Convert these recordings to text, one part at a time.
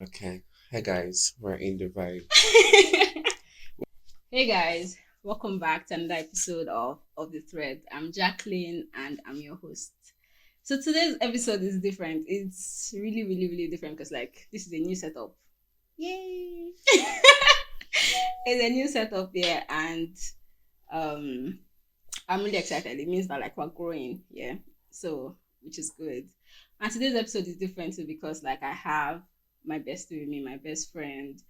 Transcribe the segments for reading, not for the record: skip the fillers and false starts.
Okay. Hey guys, we're in the vibe. Hey guys, welcome back to another episode of The Thread. I'm Jacqueline and I'm your host. So today's episode is different. It's really, really, really different because this is a new setup. Yay! It's a new setup here and um I'm really excited. It means that we're growing, yeah. So which is good. And today's episode is different too because I have my bestie with me, my best friend.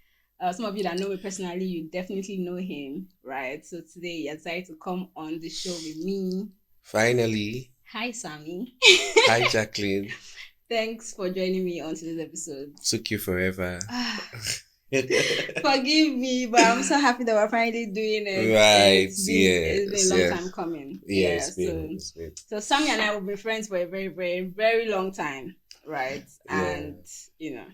Some of you that know me personally, you definitely know him, right? So today he decided to come on the show with me. Finally. Hi, Sammy. Hi Jacqueline. Thanks for joining me on today's episode. Took you forever. Forgive me, but I'm so happy that we're finally doing it. Right. It's been a long Yeah. time coming. Yeah, So Sammy and I will be friends for a very, very, very long time, right? Yeah. And you know,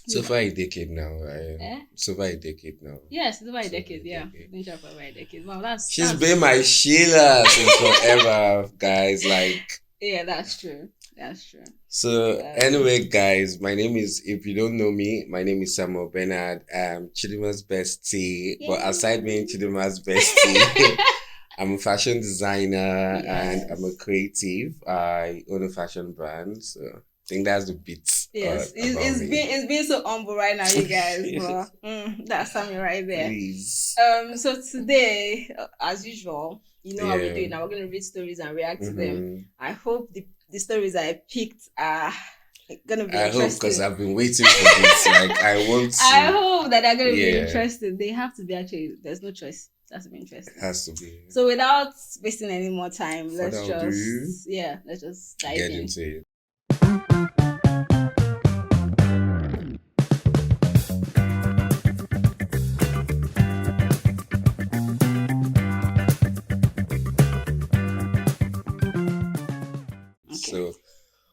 So far a decade now. eh? So far a decade now. Yes, it's about a So far decade. Yeah, been sure for about a decade. Wow, She's that's been my Sheila since forever, guys. yeah, that's true. That's true. So anyway, guys, my name is, if you don't know me, my name is Samuel Bernard. I'm Chidima's bestie. But aside being Chidima's bestie, I'm a fashion designer and I'm a creative. I own a fashion brand. So I think that's the bit. Yes, it's been so humble right now, you guys. But that's something right there. Please. So today, as usual, you know how we do it now. We're gonna read stories and react to them. I hope the stories I picked are gonna be interesting. I hope, because I've been waiting for this. I want to. I hope that they're gonna be interesting. They have to be actually. There's no choice. It has to be interesting. It has to be. So without wasting any more time, let's Further just dive get in. into it. So,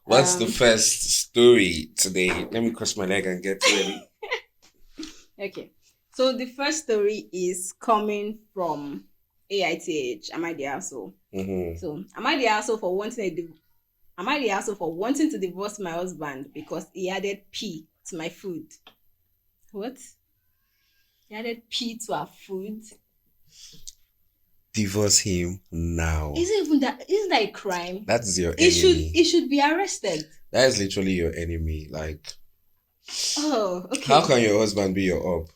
what's the first story today? Let me cross my leg and get ready. Okay. So the first story is coming from AITH. Am I the asshole? So am I the asshole for wanting to divorce my husband because he added pee to my food? What? He added pee to our food? Divorce him now. Isn't that a crime? That's your enemy. He should be arrested. That is literally your enemy. Oh, okay. How can your husband be your up?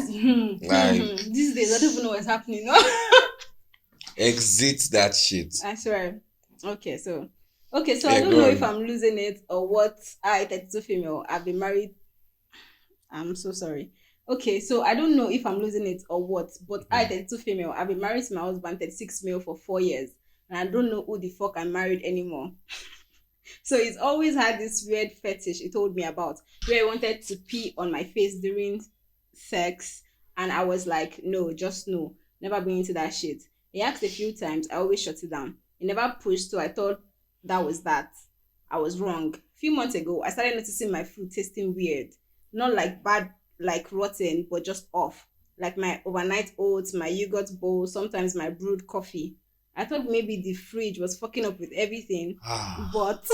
These days I don't even know what's happening. No? Exit that shit. I swear. Okay, so I don't know if I'm losing it or what. I 32 female. I've been married. I'm so sorry. Okay, so I don't know if I'm losing it or what, but I 32 female. I've been married to my husband 36 male for 4 years, and I don't know who the fuck I'm married anymore. So he's always had this weird fetish he told me about, where he wanted to pee on my face during sex, and I was like, no, just no, never been into that shit. He asked a few times, I always shut it down. He never pushed, so I thought that was that. I was wrong. A few months ago, I started noticing my food tasting weird. Not like bad, like rotten, but just off. Like my overnight oats, my yogurt bowl, sometimes my brewed coffee. I thought maybe the fridge was fucking up with everything, but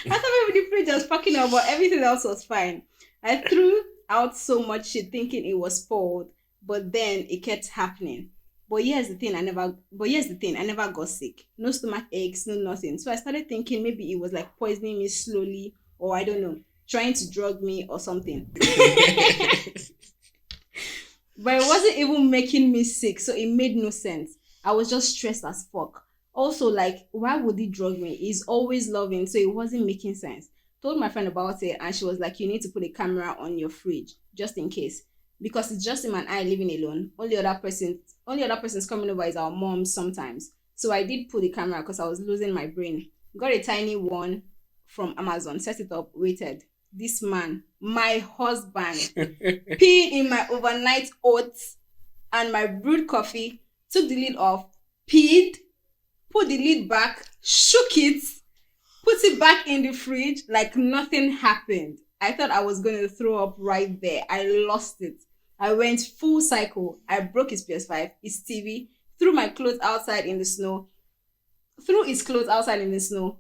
I thought maybe the fridge was fucking up, but everything else was fine. I threw out so much shit thinking it was spoiled, but then it kept happening. But here's the thing, I never got sick. No stomach aches, no nothing. So I started thinking maybe it was like poisoning me slowly, or I don't know, trying to drug me or something. But it wasn't even making me sick, so it made no sense. I was just stressed as fuck. Also, why would he drug me? He's always loving, so it wasn't making sense. Told my friend about it, and she was like, you need to put a camera on your fridge, just in case. Because it's just him and I living alone. Only other person's coming over is our mom sometimes. So I did put the camera because I was losing my brain. Got a tiny one from Amazon, set it up, waited. This man, my husband, peed in my overnight oats and my brewed coffee, took the lid off, peed, put the lid back, shook it, put it back in the fridge like nothing happened. I thought I was going to throw up right there. I lost it. I went full cycle. I broke his PS5, his TV, threw his clothes outside in the snow,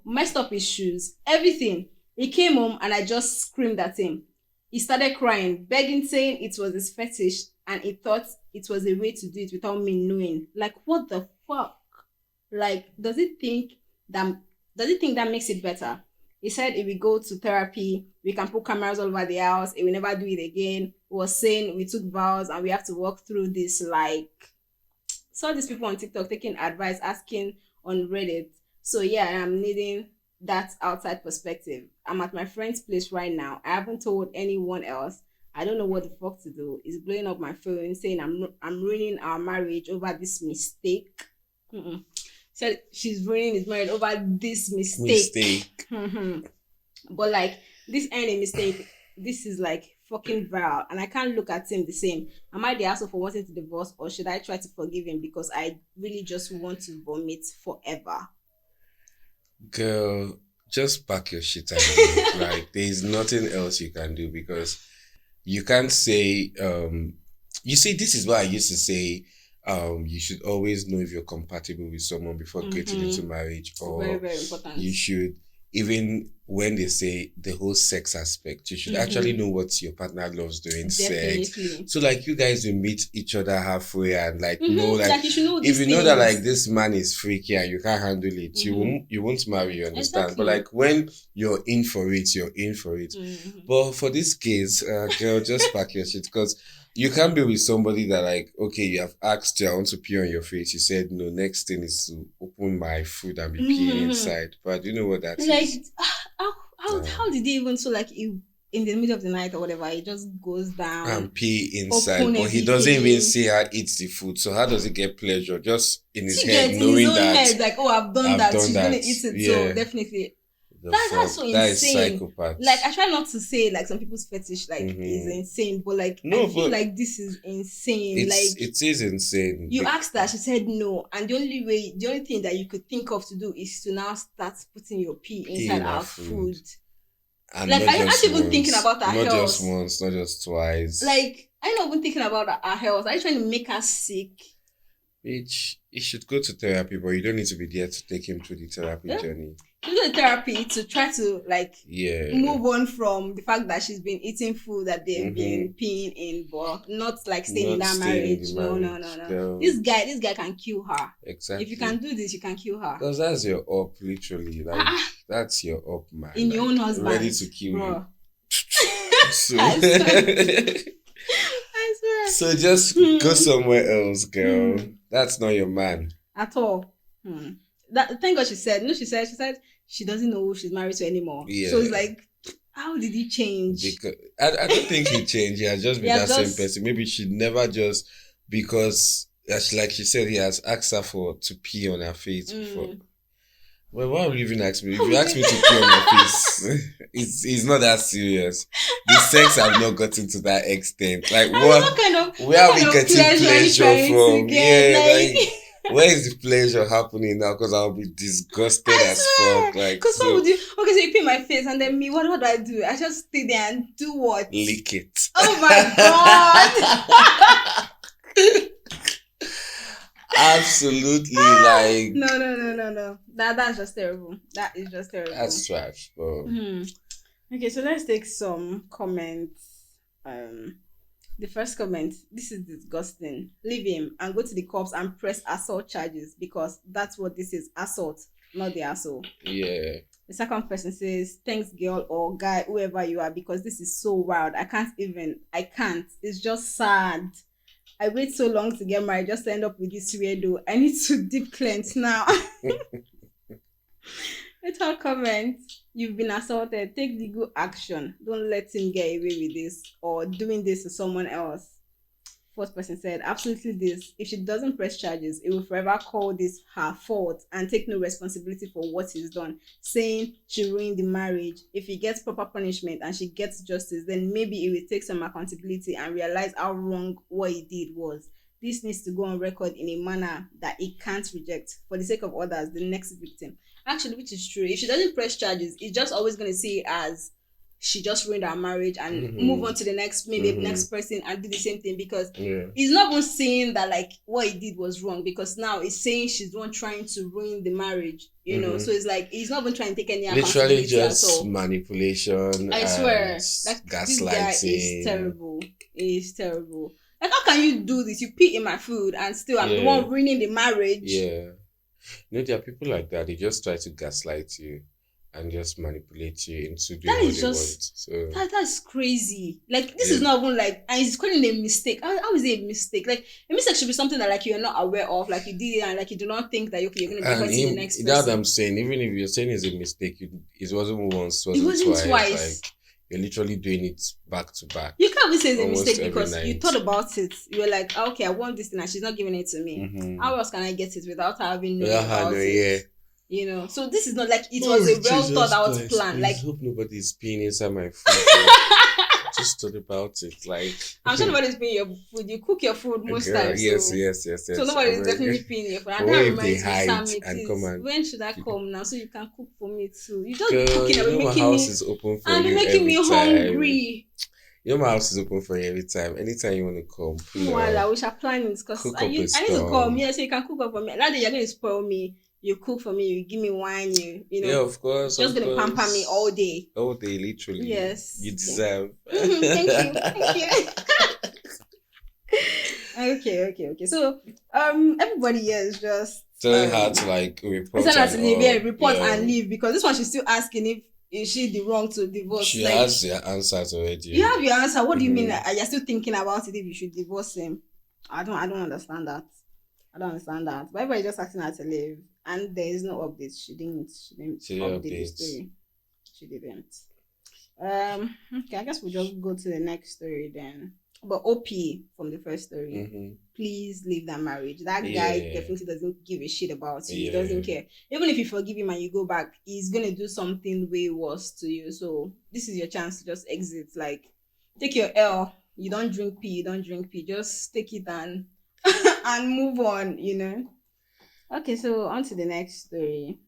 messed up his shoes, everything. He came home and I just screamed at him. He started crying, begging, saying it was his fetish and he thought it was a way to do it without me knowing. Like, what the fuck? Like, that does he think that makes it better? He said if we go to therapy, we can put cameras all over the house. He will never do it again. He was saying we took vows and we have to walk through this. Like, saw these people on TikTok taking advice, asking on Reddit. So yeah, I'm needing that outside perspective. I'm at my friend's place right now. I haven't told anyone else. I don't know what the fuck to do. He's blowing up my phone, saying I'm ruining our marriage over this mistake. Mm-mm. Said she's ruining his marriage over this mistake. But like, this ain't a mistake. This is like fucking viral, and I can't look at him the same. Am I the asshole for wanting to divorce, or should I try to forgive him because I really just want to vomit forever? Girl, just pack your shit and leave. Like, there's nothing else you can do because you can't say, you see, this is why I used to say, you should always know if you're compatible with someone before getting into marriage, or very, very important. You should, even when they say the whole sex aspect, you should actually know what your partner loves doing sex. So like, you guys will meet each other halfway and like know, like, you should know if you know that like this man is freaky and you can't handle it, you won't marry, you understand? But like, when you're in for it, you're in for it. But for this case, girl, just pack your shit, because you can't be with somebody that like, okay, you have asked, I want to pee on your face. You said no. Next thing is to open my food and be peeing inside. But you know what that like, is? How did he even, so like, in the middle of the night or whatever, he just goes down and pee inside, but he doesn't even see her eat the food. So how does he get pleasure? Just in his head, knowing that head, like, oh, I've done that. She's gonna eat it. Yeah. So definitely. That's so insane. That is psychopath. Like, I try not to say like some people's fetish like is insane, but like I feel like this is insane. Like, it is insane. You asked her, she said no, and the only thing that you could think of to do is to now start putting your pee inside our food. And like, are you not even thinking about our health? Not just once, not just twice. Like, I'm not even thinking about our health. Are you trying to make us sick? Bitch, he should go to therapy, but you don't need to be there to take him through the therapy journey. You go to therapy to try to like move on from the fact that she's been eating food that they've been peeing in, but not like staying in that marriage. No. This guy can kill her. Exactly. If you can do this, you can kill her. Because that's your up, literally. Like, that's your up, man. In your own husband. Ready to kill you. So, I swear. So just go somewhere else, girl. That's not your man. At all. Thank God she said. No, she said she doesn't know who she's married to anymore. Yeah. So it's like, how did he change? Because I don't think he changed. He has just been same person. Maybe she never just, because like she said, he has asked her to pee on her face before. Well, why would you even ask me? If you ask me to pee on your face, it's not that serious. The sex have not gotten to that extent. Like, where are we getting pleasure from? Where is the pleasure happening now? Because I'll be disgusted as fuck. Like, because what would you? Okay, so you pee my face, and then me, what do I do? I just stay there and do what? Lick it. Oh my god! Absolutely, like no. That's just terrible. That is just terrible. That's trash, bro. Okay, so let's take some comments. The first comment: this is disgusting. Leave him and go to the cops and press assault charges, because that's what this is, assault, not the asshole. Yeah. The second person says, thanks girl or guy, whoever you are, because this is so wild. I can't. It's just sad. I wait so long to get married just to end up with this weirdo. I need to deep cleanse now. Let's all comment. You've been assaulted. Take legal action. Don't let him get away with this or doing this to someone else. Fourth person said, absolutely this. If she doesn't press charges, it will forever call this her fault and take no responsibility for what he's done, saying she ruined the marriage. If he gets proper punishment and she gets justice, then maybe he will take some accountability and realize how wrong what he did was. This needs to go on record in a manner that he can't reject for the sake of others, the next victim. Actually, which is true. If she doesn't press charges, it's just always going to see it as she just ruined our marriage and Mm-hmm. move on to the next, maybe the Mm-hmm. next person and do the same thing, because Yeah. he's not even saying that like what he did was wrong, because now he's saying she's the one trying to ruin the marriage, you know. So it's like he's not even trying to take any Literally accountability at just all. manipulation. I swear, and like gaslighting. this guy is terrible. He's terrible. Like, how can you do this? You pee in my food and still I'm the one ruining the marriage. Yeah. You know, there are people like that. They just try to gaslight you and just manipulate you into doing what they want. So that's crazy. Like, this is not even like, and he's calling it a mistake. How is it a mistake? Like, a mistake should be something that like you're not aware of, like you did it and like you do not think that okay, you're going to be hurting the next person. That's what I'm saying. Even if you're saying it's a mistake, it wasn't once, it wasn't twice. Like, you're literally doing it back to back. You can't even say it's a mistake because you thought about it. You were like, okay, I want this thing and she's not giving it to me. Mm-hmm. How else can I get it without her having known about it? Yeah. You know, so this is not like it was a well thought out plan. Like, I hope nobody's peeing inside my food. Just thought about it. Like, I'm sure nobody's peeing your food. You cook your food most times. Yes. So nobody's definitely peeing your food. And that reminds me, Sammy, when should I come now so you can cook for me too? You just be cooking and be making me. Is open for and you making me hungry. You know, my house is open for you every time. Anytime you want to come. Well, we shall plan it because I need to come. Yeah, so you can cook up for me. That day you're going to spoil me. You cook for me, you give me wine, you know. Yeah, of course. Just gonna pamper me all day. All day, literally. Yes. You deserve. Thank you. Okay. So everybody here is just telling her to like report and leave, because this one she's still asking if is she the wrong to divorce. She has your answers already. You have your answer. What do you mean? You're still thinking about it if you should divorce him? I don't understand that. But everybody just asking her to leave. And there is no update. She didn't update the story. She didn't. Okay, I guess we'll just go to the next story then. But OP from the first story, please leave that marriage. That guy definitely doesn't give a shit about you. He doesn't care. Even if you forgive him and you go back, he's gonna do something way worse to you. So this is your chance to just exit. Like, take your L. You don't drink pee. Just take it and and move on. You know. Okay, so on to the next story.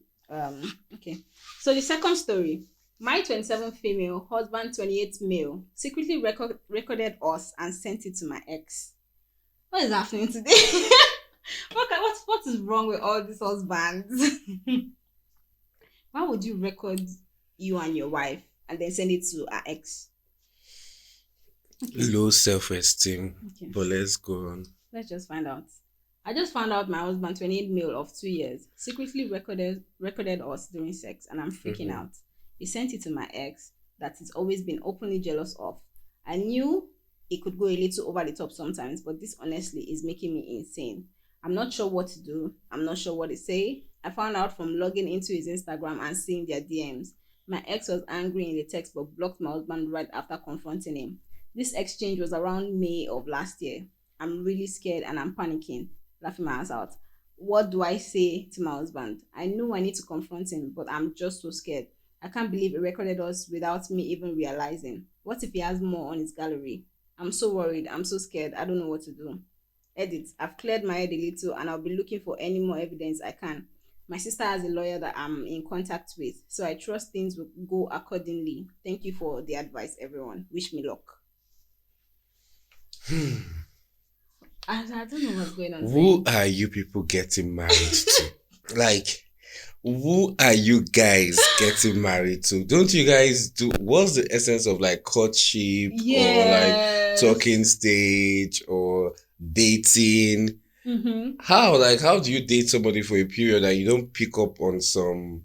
Okay. So the second story. My 27 female, husband 28 male, secretly recorded us and sent it to my ex. What is happening today? What is wrong with all these husbands? Why would you record you and your wife and then send it to our ex? Okay. Low self-esteem. Okay. But let's go on. Let's just find out. I just found out my husband, 28 male of 2 years, secretly recorded us during sex, and I'm freaking out. He sent it to my ex that he's always been openly jealous of. I knew it could go a little over the top sometimes, but this honestly is making me insane. I'm not sure what to do. I'm not sure what to say. I found out from logging into his Instagram and seeing their DMs. My ex was angry in the text but blocked my husband right after confronting him. This exchange was around May of last year. I'm really scared and I'm panicking, laughing my ass out. What do I say to my husband? I know I need to confront him, but I'm just so scared. I can't believe he recorded us without me even realizing. What if he has more on his gallery? I'm so worried. I'm so scared. I don't know what to do. Edit. I've cleared my head a little and I'll be looking for any more evidence I can. My sister has a lawyer that I'm in contact with, so I trust things will go accordingly. Thank you for the advice, everyone. Wish me luck. I don't know what's going on. Who are you people getting married to? Like, who are you guys getting married to? Don't you guys do? What's the essence of like courtship or like talking stage or dating? How do you date somebody for a period and you don't pick up on some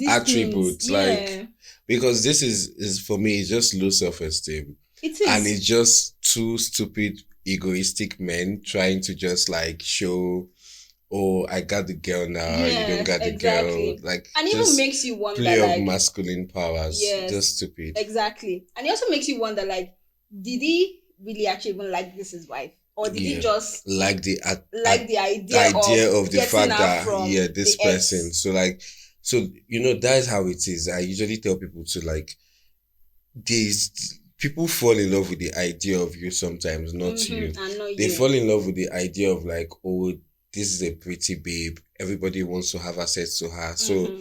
attributes? Like, because this is for me, it's just low self-esteem. It is, and it's just two stupid egoistic men trying to just like show, oh, I got the girl now, you don't got the girl. Like, and it even makes you wonder, play like, of masculine powers. Just stupid. Exactly. And it also makes you wonder, like, did he really actually even like this his wife? Or did he just like the idea of the fact that this person ex. So you know, that's how it is. I usually tell people to like, these people fall in love with the idea of you sometimes, not you. They fall in love with the idea of like, oh, this is a pretty babe. Everybody wants to have access to her. So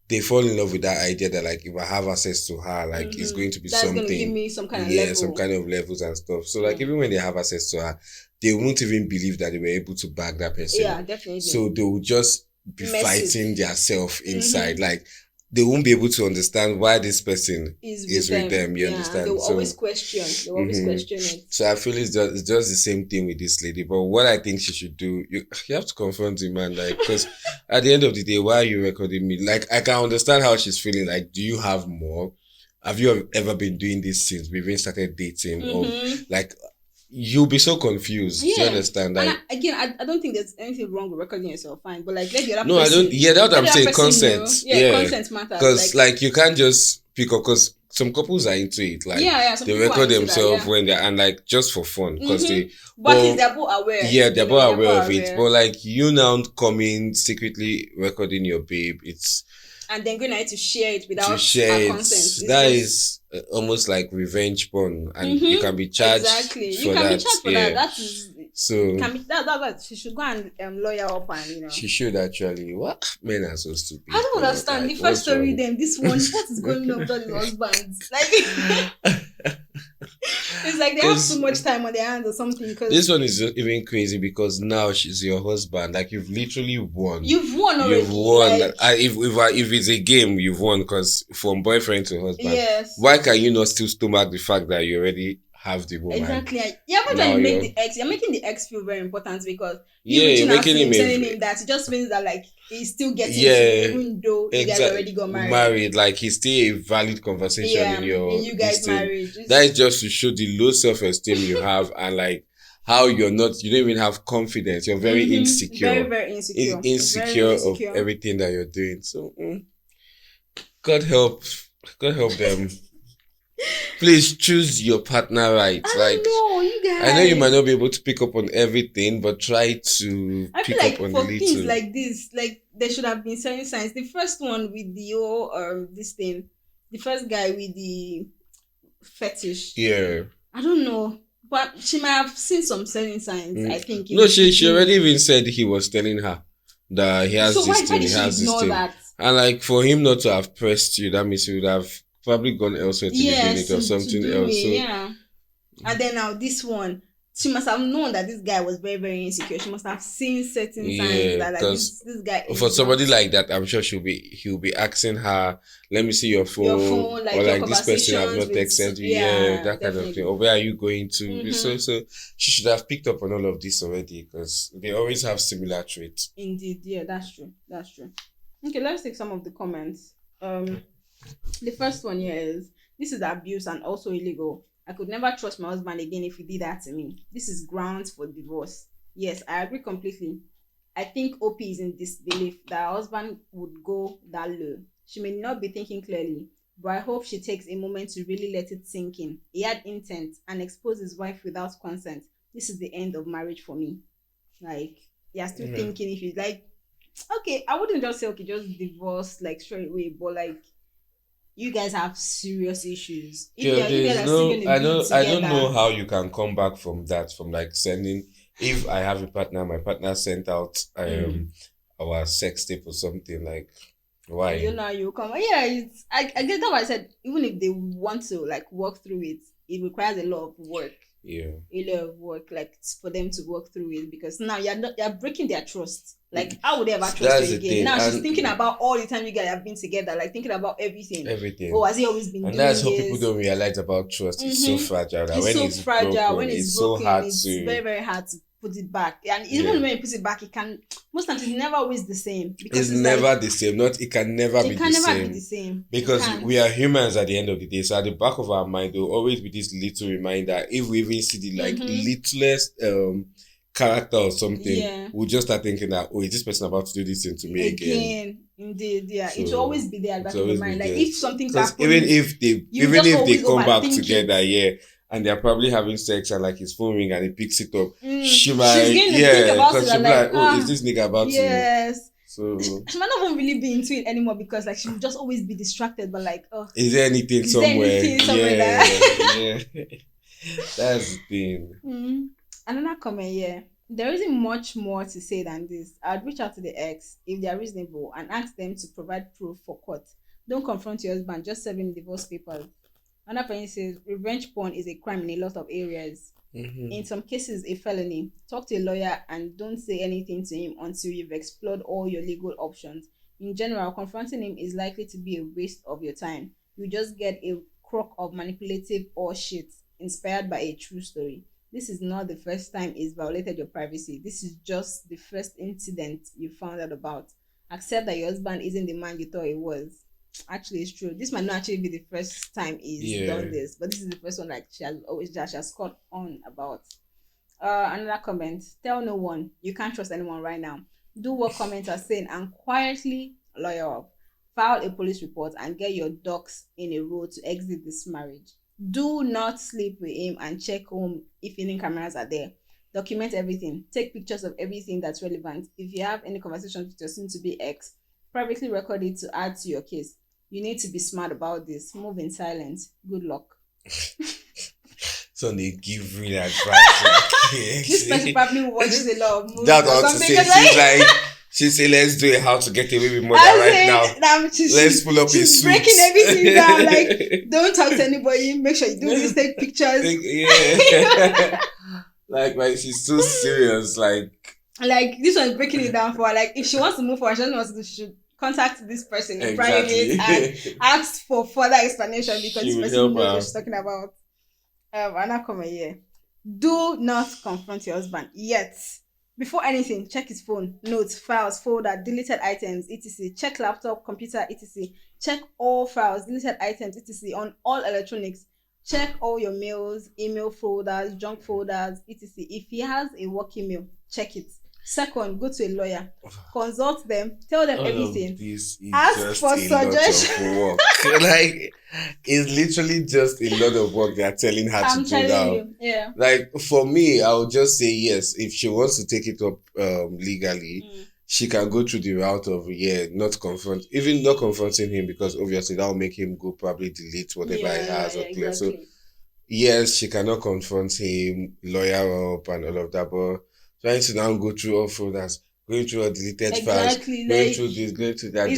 they fall in love with that idea that like if I have access to her, like it's going to be That's something. going to give me some kind of Yeah, level. some kind of levels and stuff. So like even when they have access to her, they won't even believe that they were able to bag that person. Yeah, definitely. So they will just be Mess fighting their self inside. Like they won't be able to understand why this person is with them. You understand? They will always question. They will always question it. So I feel it's just the same thing with this lady. But what I think she should do, you have to confront him, man. Like, because at the end of the day, why are you recording me? Like, I can understand how she's feeling. Like, do you have more? Have you ever been doing this since we even started dating? Or like, you'll be so confused. Do you understand? Like, and I don't think there's anything wrong with recording yourself. Fine, but like, let the other no, person. I don't. Yeah, that's what I'm saying. Consent. Consent matters. Because like you can't just pick up. Because some couples are into it. Like they record themselves when they're and like just for fun. Because they're both aware. Yeah, they're both aware of it. But like you now coming secretly recording your babe, it's. And then going ahead to share it without her consent. That is almost like revenge porn, and you can be charged. Exactly, you can be charged for that. That is so. That she should go and lawyer up and She should actually. What men are so stupid. I don't understand. Like, the first story, then this one. What is going on with all the husbands? Like. It's like they have so much time on their hands or something. Cause this one is even crazy because now she's your husband. Like you've literally won. You've won already. You've won. Like, if it's a game, you've won because from boyfriend to husband. Yes. Why can you not still stomach the fact that you already have the woman? Exactly. You're not trying to make the ex. You're making the ex feel very important because you're making him telling him that it just means that like he's still getting to, even though you guys already got married. Like he's still a valid conversation in you guys' marriage. That is just to show the low self-esteem you have and like how you don't even have confidence. You're very insecure. Very, very insecure. Insecure of everything that you're doing. So God help them. Please choose your partner right. I know, you guys. I know you might not be able to pick up on everything, but try to pick up on the little. For things like this, like there should have been certain signs. The first one with the this thing, the first guy with the fetish. Yeah. I don't know, but she might have seen some certain signs. I think. No, she already even said he was telling her that he has this thing. He has this thing. That? And like for him not to have pressed you, that means he would have probably gone elsewhere to begin it or something else. And then now this one, she must have known that this guy was very, very insecure. She must have seen certain signs that like this guy. For somebody like that, I'm sure he'll be asking her, "Let me see your phone," like, or like this person has not texted you. Yeah, that kind of thing. Or where are you going to? So she should have picked up on all of this already because they always have similar traits. Indeed, yeah, that's true. Okay, let's take some of the comments. The first one here is, this is abuse and also illegal. I could never trust my husband again if he did that to me. This is grounds for divorce. Yes, I agree completely. I think OP is in disbelief that her husband would go that low. She may not be thinking clearly, but I hope she takes a moment to really let it sink in. He had intent and exposed his wife without consent. This is the end of marriage for me. Like, you're still thinking if he's like, okay, I wouldn't just say, okay, just divorce like straight away, but like, you guys have serious issues. I don't know how you can come back from that, from like sending. If I have a partner, my partner sent out our sex tape or something, like why? You know, you come. Yeah, I get that. What I said, even if they want to like work through it, it requires a lot of work. Yeah, a lot of work, like for them to work through it, because now you're breaking their trust. Like, how would they ever trust you again? Now she's thinking about all the time you guys have been together, like thinking about everything. Oh, has he always been? And that's what people don't realialize about trust. It's so fragile. That it's so fragile. When it's broken, so hard it's very, very hard to put it back. And even when you put it back, it can, most times it's never always the same. Because it's never the same. It can never be the same. Because we are humans at the end of the day. So at the back of our mind, there will always be this little reminder. If we even see the littlest character or something, we'll just start thinking that, is this person about to do this thing to me again? Indeed, yeah. So, it will always be there at the back of your mind. Like if something happens, even if they come back together, and they're probably having sex and like his phone ring and he picks it up, she might, because she'll be like, is this nigga about to? Yes. So she might not even really be into it anymore because like she will just always be distracted. But like, is there anything somewhere? Yeah. That's the thing. Another comment here. There isn't much more to say than this. I'd reach out to the ex if they are reasonable and ask them to provide proof for court. Don't confront your husband, just serve him divorce papers. Another friend says revenge porn is a crime in a lot of areas. Mm-hmm. In some cases, a felony. Talk to a lawyer and don't say anything to him until you've explored all your legal options. In general, confronting him is likely to be a waste of your time. You just get a crock of manipulative or shit inspired by a true story. This is not the first time he's violated your privacy. This is just the first incident you found out about. Accept that your husband isn't the man you thought he was. Actually, it's true. This might not actually be the first time he's done this, but this is the first one like she has caught on about. Another comment. Tell no one. You can't trust anyone right now. Do what comments are saying and quietly lawyer up. File a police report and get your ducks in a row to exit this marriage. Do not sleep with him and check home if hidden cameras are there. Document everything. Take pictures of everything that's relevant. If you have any conversations with your soon-to-be ex, privately record it to add to your case. You need to be smart about this. Move in silence. Good luck. So they give real advice. This person probably watches a lot of movies. That's what to say. She say, let's do a how to get away with murder right now. Let's pull up his suits. She's breaking everything down. Like, don't talk to anybody. Make sure you do this. Take pictures. Yeah. like she's so serious. Like this one is breaking it down for her. Like, if she wants to move forward, she should contact this person in private and ask for further explanation because this person knows what she's talking about. Another comment here. Do not confront your husband yet. Before anything, check his phone, notes, files, folder, deleted items, etc. Check laptop, computer, etc. Check all files, deleted items, etc. on all electronics. Check all your mails, email folders, junk folders, etc. If he has a work email, check it. Second, go to a lawyer, consult them, tell them everything. Ask for suggestions. Like, it's literally just a lot of work they're telling her to do now. Yeah. Like, for me, I would just say yes. If she wants to take it up legally, she can go through the route of not confronting him, because obviously that will make him go probably delete whatever he has or clear. Exactly. So yes, she cannot confront him, lawyer up and all of that, but trying to now go through all folders, going through all deleted files, going through this, going through that.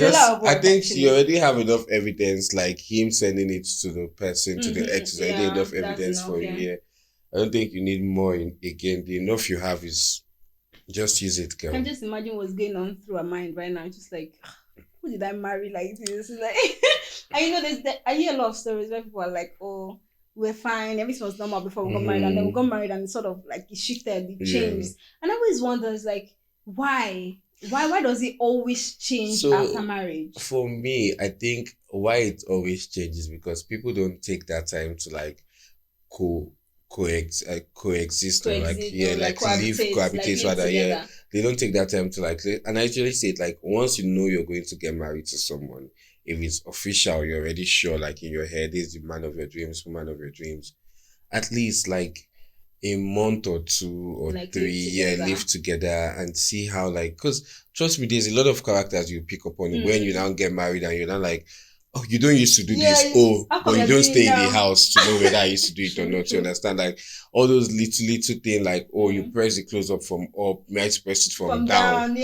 I think you already have enough evidence, like him sending it to the person, to the ex, is already enough evidence for you. Yeah. I don't think you need more again. The enough you have is just use it, girl. I can just imagine what's going on through her mind right now. Just like, who did I marry like this? Like, and I hear a lot of stories where people are like, oh, we're fine, everything was normal before we got married, and then we got married and sort of like it shifted, it changed. And I always wonder, like, why does it always change after marriage? For me, I think why it always changes because people don't take that time to like coexist or like cohabitate rather. Yeah, they don't take that time to like, and I actually say it like, once you know you're going to get married to someone, if it's official, you're already sure, like in your head, this is the man of your dreams, woman of your dreams. At least like a month or 2 or like 3, live together and see how, like, because trust me, there's a lot of characters you pick up on when you now get married and you're not like, oh, you don't used to do this, but you don't stay in the house to know whether I used to do it or not. You understand? Like all those little things, like, you press the clothes up from up, might press it from down.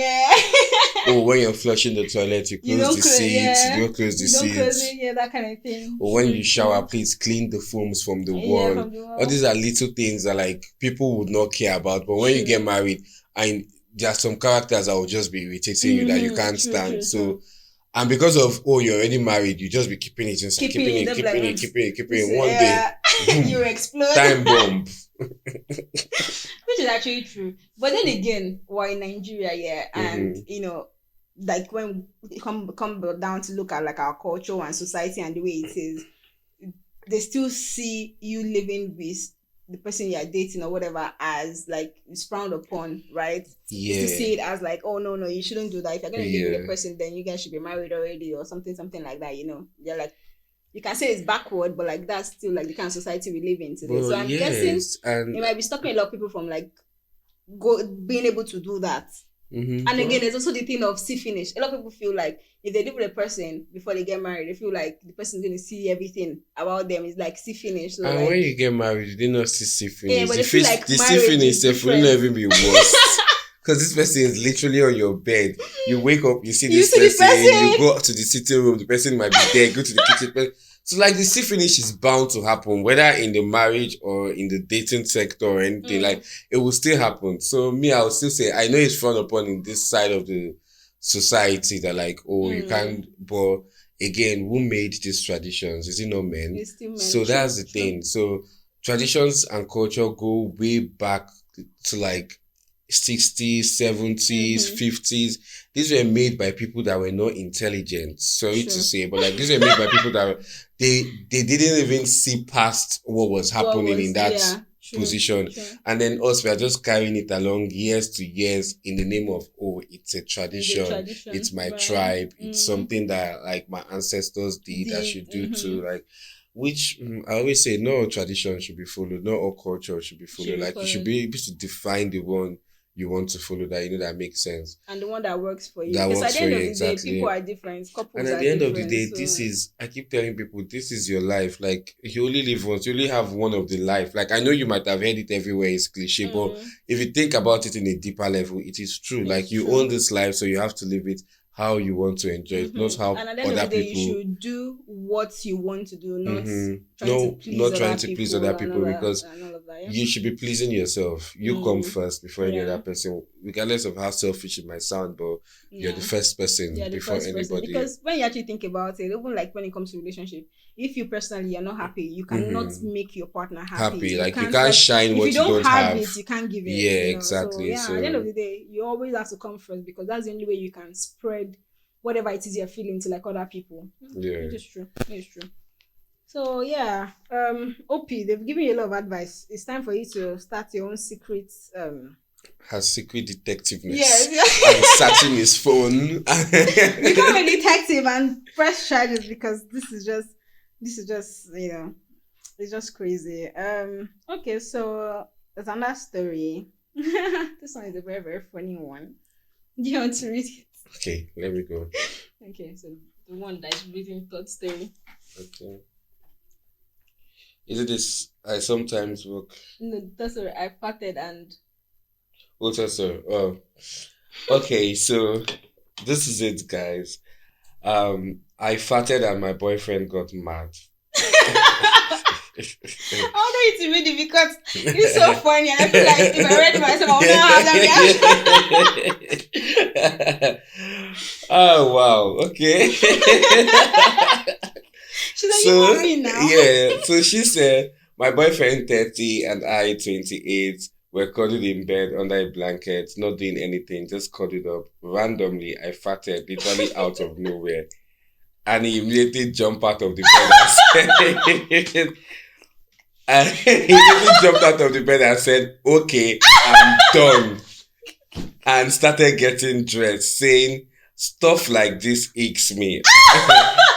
When you're flushing the toilet, you close the seats, you don't close the seats. That kind of thing. Or when you shower, please clean the foams from the wall. All these are little things that like people would not care about. But when you get married, and there are some characters that will just be irritating you that you can't stand. So, and because of, you're already married, you just be keeping it inside, keeping it. One day, boom, you explode. Time bomb. Which is actually true. But then again, we're in Nigeria, and like when we come down to look at like our culture and society and the way it is, they still see you living with the person you're dating or whatever as like it's frowned upon, right? Yeah. To see it as like, oh no, you shouldn't do that. If you're gonna live with a person, then you guys should be married already or something like that. They're like, you can say it's backward, but like that's still like the kind of society we live in today. So I'm guessing it might be stopping a lot of people from like being able to do that. And again, there's also the thing of see finish. A lot of people feel like if they live with a person before they get married, they feel like the person is going to see everything about them. It's like see finish. So And like, when you get married, you did not see finish. yeah, but they feel like the see marriage finish is will not different. even be worse. Because this person is literally on your bed. You wake up, you see this see the person, you go up to the sitting room, the person might be there, go to the kitchen. So like the see finish is bound to happen, whether in the marriage or in the dating sector or anything, like it will still happen. So me, I would still say, I know it's frowned upon in this side of the society that like, oh, you can't, but again, who made these traditions? Is it not men? It's still men. So that's the thing. So traditions and culture go way back to like 60s, 70s, 50s. These were made by people that were not intelligent. Sorry to say, but like these were made by people that they didn't even see past what was happening in that position. And then us, we are just carrying it along years to years in the name of, oh, it's a tradition. It's my tribe. It's something that like my ancestors did, I should do too. Like, which I always say, no tradition should be followed. Not all culture should be followed. You should be able to define the one you want to follow that that makes sense. And the one that works for you. That because works at the end for you, of the day, people are different. Couples and at the end of the day, this is, I keep telling people, this is your life. Like, you only live once. You only have one of the life. Like, I know you might have heard it everywhere. It's cliche. But if you think about it in a deeper level, it is true. It's like, you own this life, so you have to live it how you want to enjoy it, not how and at the end other of the day, people. You should do what you want to do, not trying to please other people, because you should be pleasing yourself. You come first before any other person, regardless of how selfish it might sound, but you're the first person before anybody. Because when you actually think about it, even like when it comes to relationship, if you personally are not happy, you cannot make your partner happy. Like you can't shine what you don't have. It, you can't give it. Yeah, exactly. So, at the end of the day, you always have to come first, because that's the only way you can spread whatever it is you're feeling to like other people. Yeah, it is true. So yeah, OP, they've given you a lot of advice. It's time for you to start your own secret. Her secret detectiveness. Yes. And searching his phone. Become a detective and press charges, because this is just it's just crazy. Okay, so there's another story. This one is a very, very funny one. Do you want to read it? Okay, let me go. Okay, so the one that is reading third story. Okay. Is it this? I sometimes work. No, that's sorry. I farted and. Oh, sorry. Oh, okay. So this is it, guys. I farted and my boyfriend got mad. I want you to read it because it's so funny. I feel like if I read it myself, I would not have that reaction. Oh wow! Okay. She's like, you want me now? Yeah. So she said, my boyfriend 30 and I 28 were cuddled in bed under a blanket, not doing anything, just cuddled up. Randomly, I farted, literally out of nowhere, and he immediately jumped out of the bed. And he immediately jumped out of the bed and said, "Okay, I'm done," and started getting dressed, saying, "Stuff like this aches me."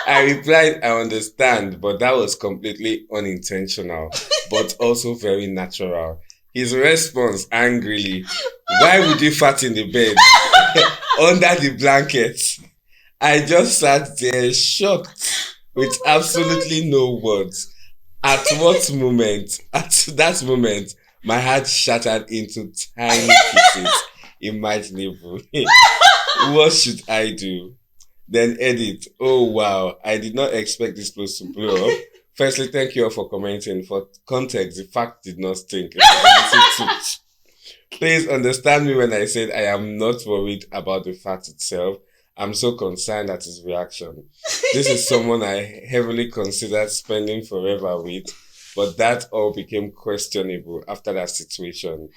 I replied, "I understand, but that was completely unintentional, but also very natural." His response angrily, "Why would you fart in the bed under the blanket?" I just sat there shocked with absolutely no words. At that moment, my heart shattered into tiny pieces, imaginable. What should I do? Then edit. Oh wow, I did not expect this post to blow up. Firstly, thank you all for commenting. For context, the fact did not stink. Please understand me when I said I am not worried about the fact itself. I'm so concerned at his reaction. This is someone I heavily considered spending forever with, but that all became questionable after that situation.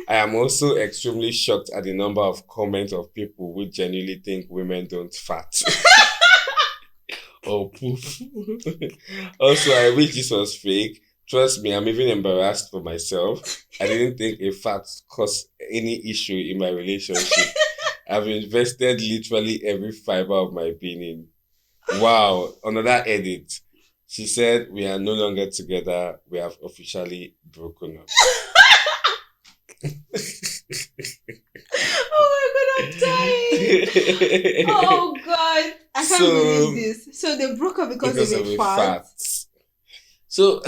I am also extremely shocked at the number of comments of people who genuinely think women don't fart. Or poof. Also, I wish this was fake. Trust me, I'm even embarrassed for myself. I didn't think a fart caused any issue in my relationship. I've invested literally every fiber of my being. Wow. Another edit. She said, "We are no longer together. We have officially broken up." Oh my god, dying. Oh God, I can't believe this. So they broke up because of a fart. So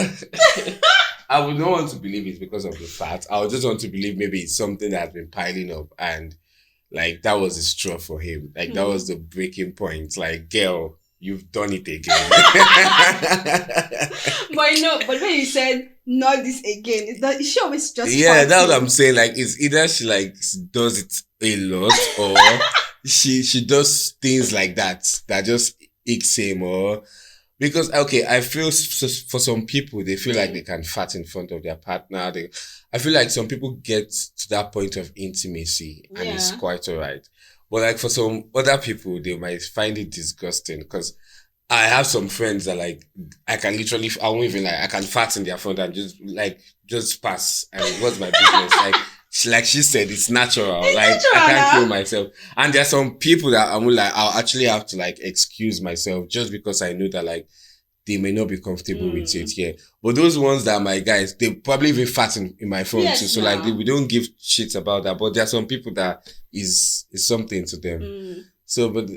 I would not want to believe it's because of the fart. I would just want to believe maybe it's something that has been piling up and like that was the straw for him. Like that was the breaking point. Like, girl, you've done it again. But when you said not this again, is she always just yeah, that's what I'm saying. Like it's either she like does it a lot or she does things like that just icks him or because okay, I feel for some people they feel like they can fart in front of their partner. I feel like some people get to that point of intimacy and it's quite alright. But like for some other people, they might find it disgusting because I have some friends that like I can literally I won't even like I can fart in their front and just pass and what's my business like she said it's natural it's like natural, I can't kill myself and there are some people that I'm like I'll actually have to like excuse myself just because I know that like they may not be comfortable with it but those ones that are my guys they probably even fart in my phone too so like we don't give shit about that but there are some people that is something to them so but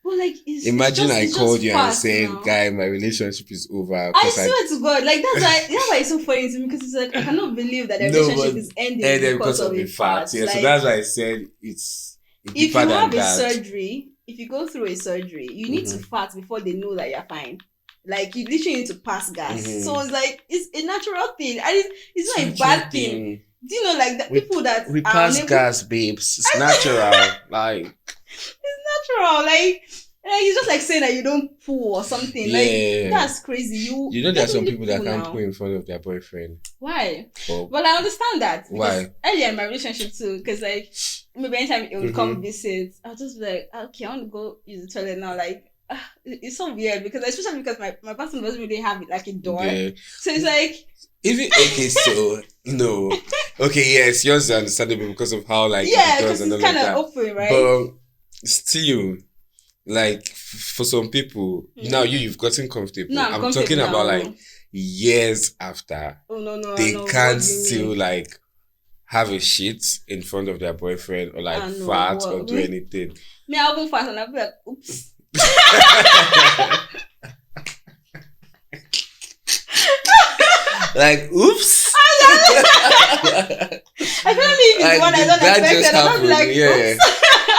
well, like, imagine I called you and said, now. "Guy, my relationship is over." I swear to God, like that's why it's so funny to me because it's like I cannot believe that the relationship is ending because of a fart. Yeah, like, so that's why I said it's if you have a surgery, if you go through a surgery, you need to fart before they know that you're fine. Like you literally need to pass gas. So it's like it's a natural thing, and it's not a bad thing. Do you know like that people that we pass gas, babes? It's natural, like. It's natural, like it's just like saying that you don't poo or something. Like that's crazy. You know there are some people that can't poo in front of their boyfriend. Why? Well, I understand that. Why? Earlier in my relationship too, because like maybe anytime it would come visit, I'll just be like, okay, I want to go use the toilet now. Like it's so weird because especially because my person doesn't really have it like a door, so it's like. Even okay, so no, okay, yes, yours is understandable because of how like because it's kind of open, right? But still, like for some people, now you've gotten comfortable. No, I'm talking about like years after. Oh no, they can't still like have a shit in front of their boyfriend or like fart or do anything. Me, I'll go fast and I'll be like, oops. Like, oops. I feel like it's one I don't expect. And I'll be like, oops.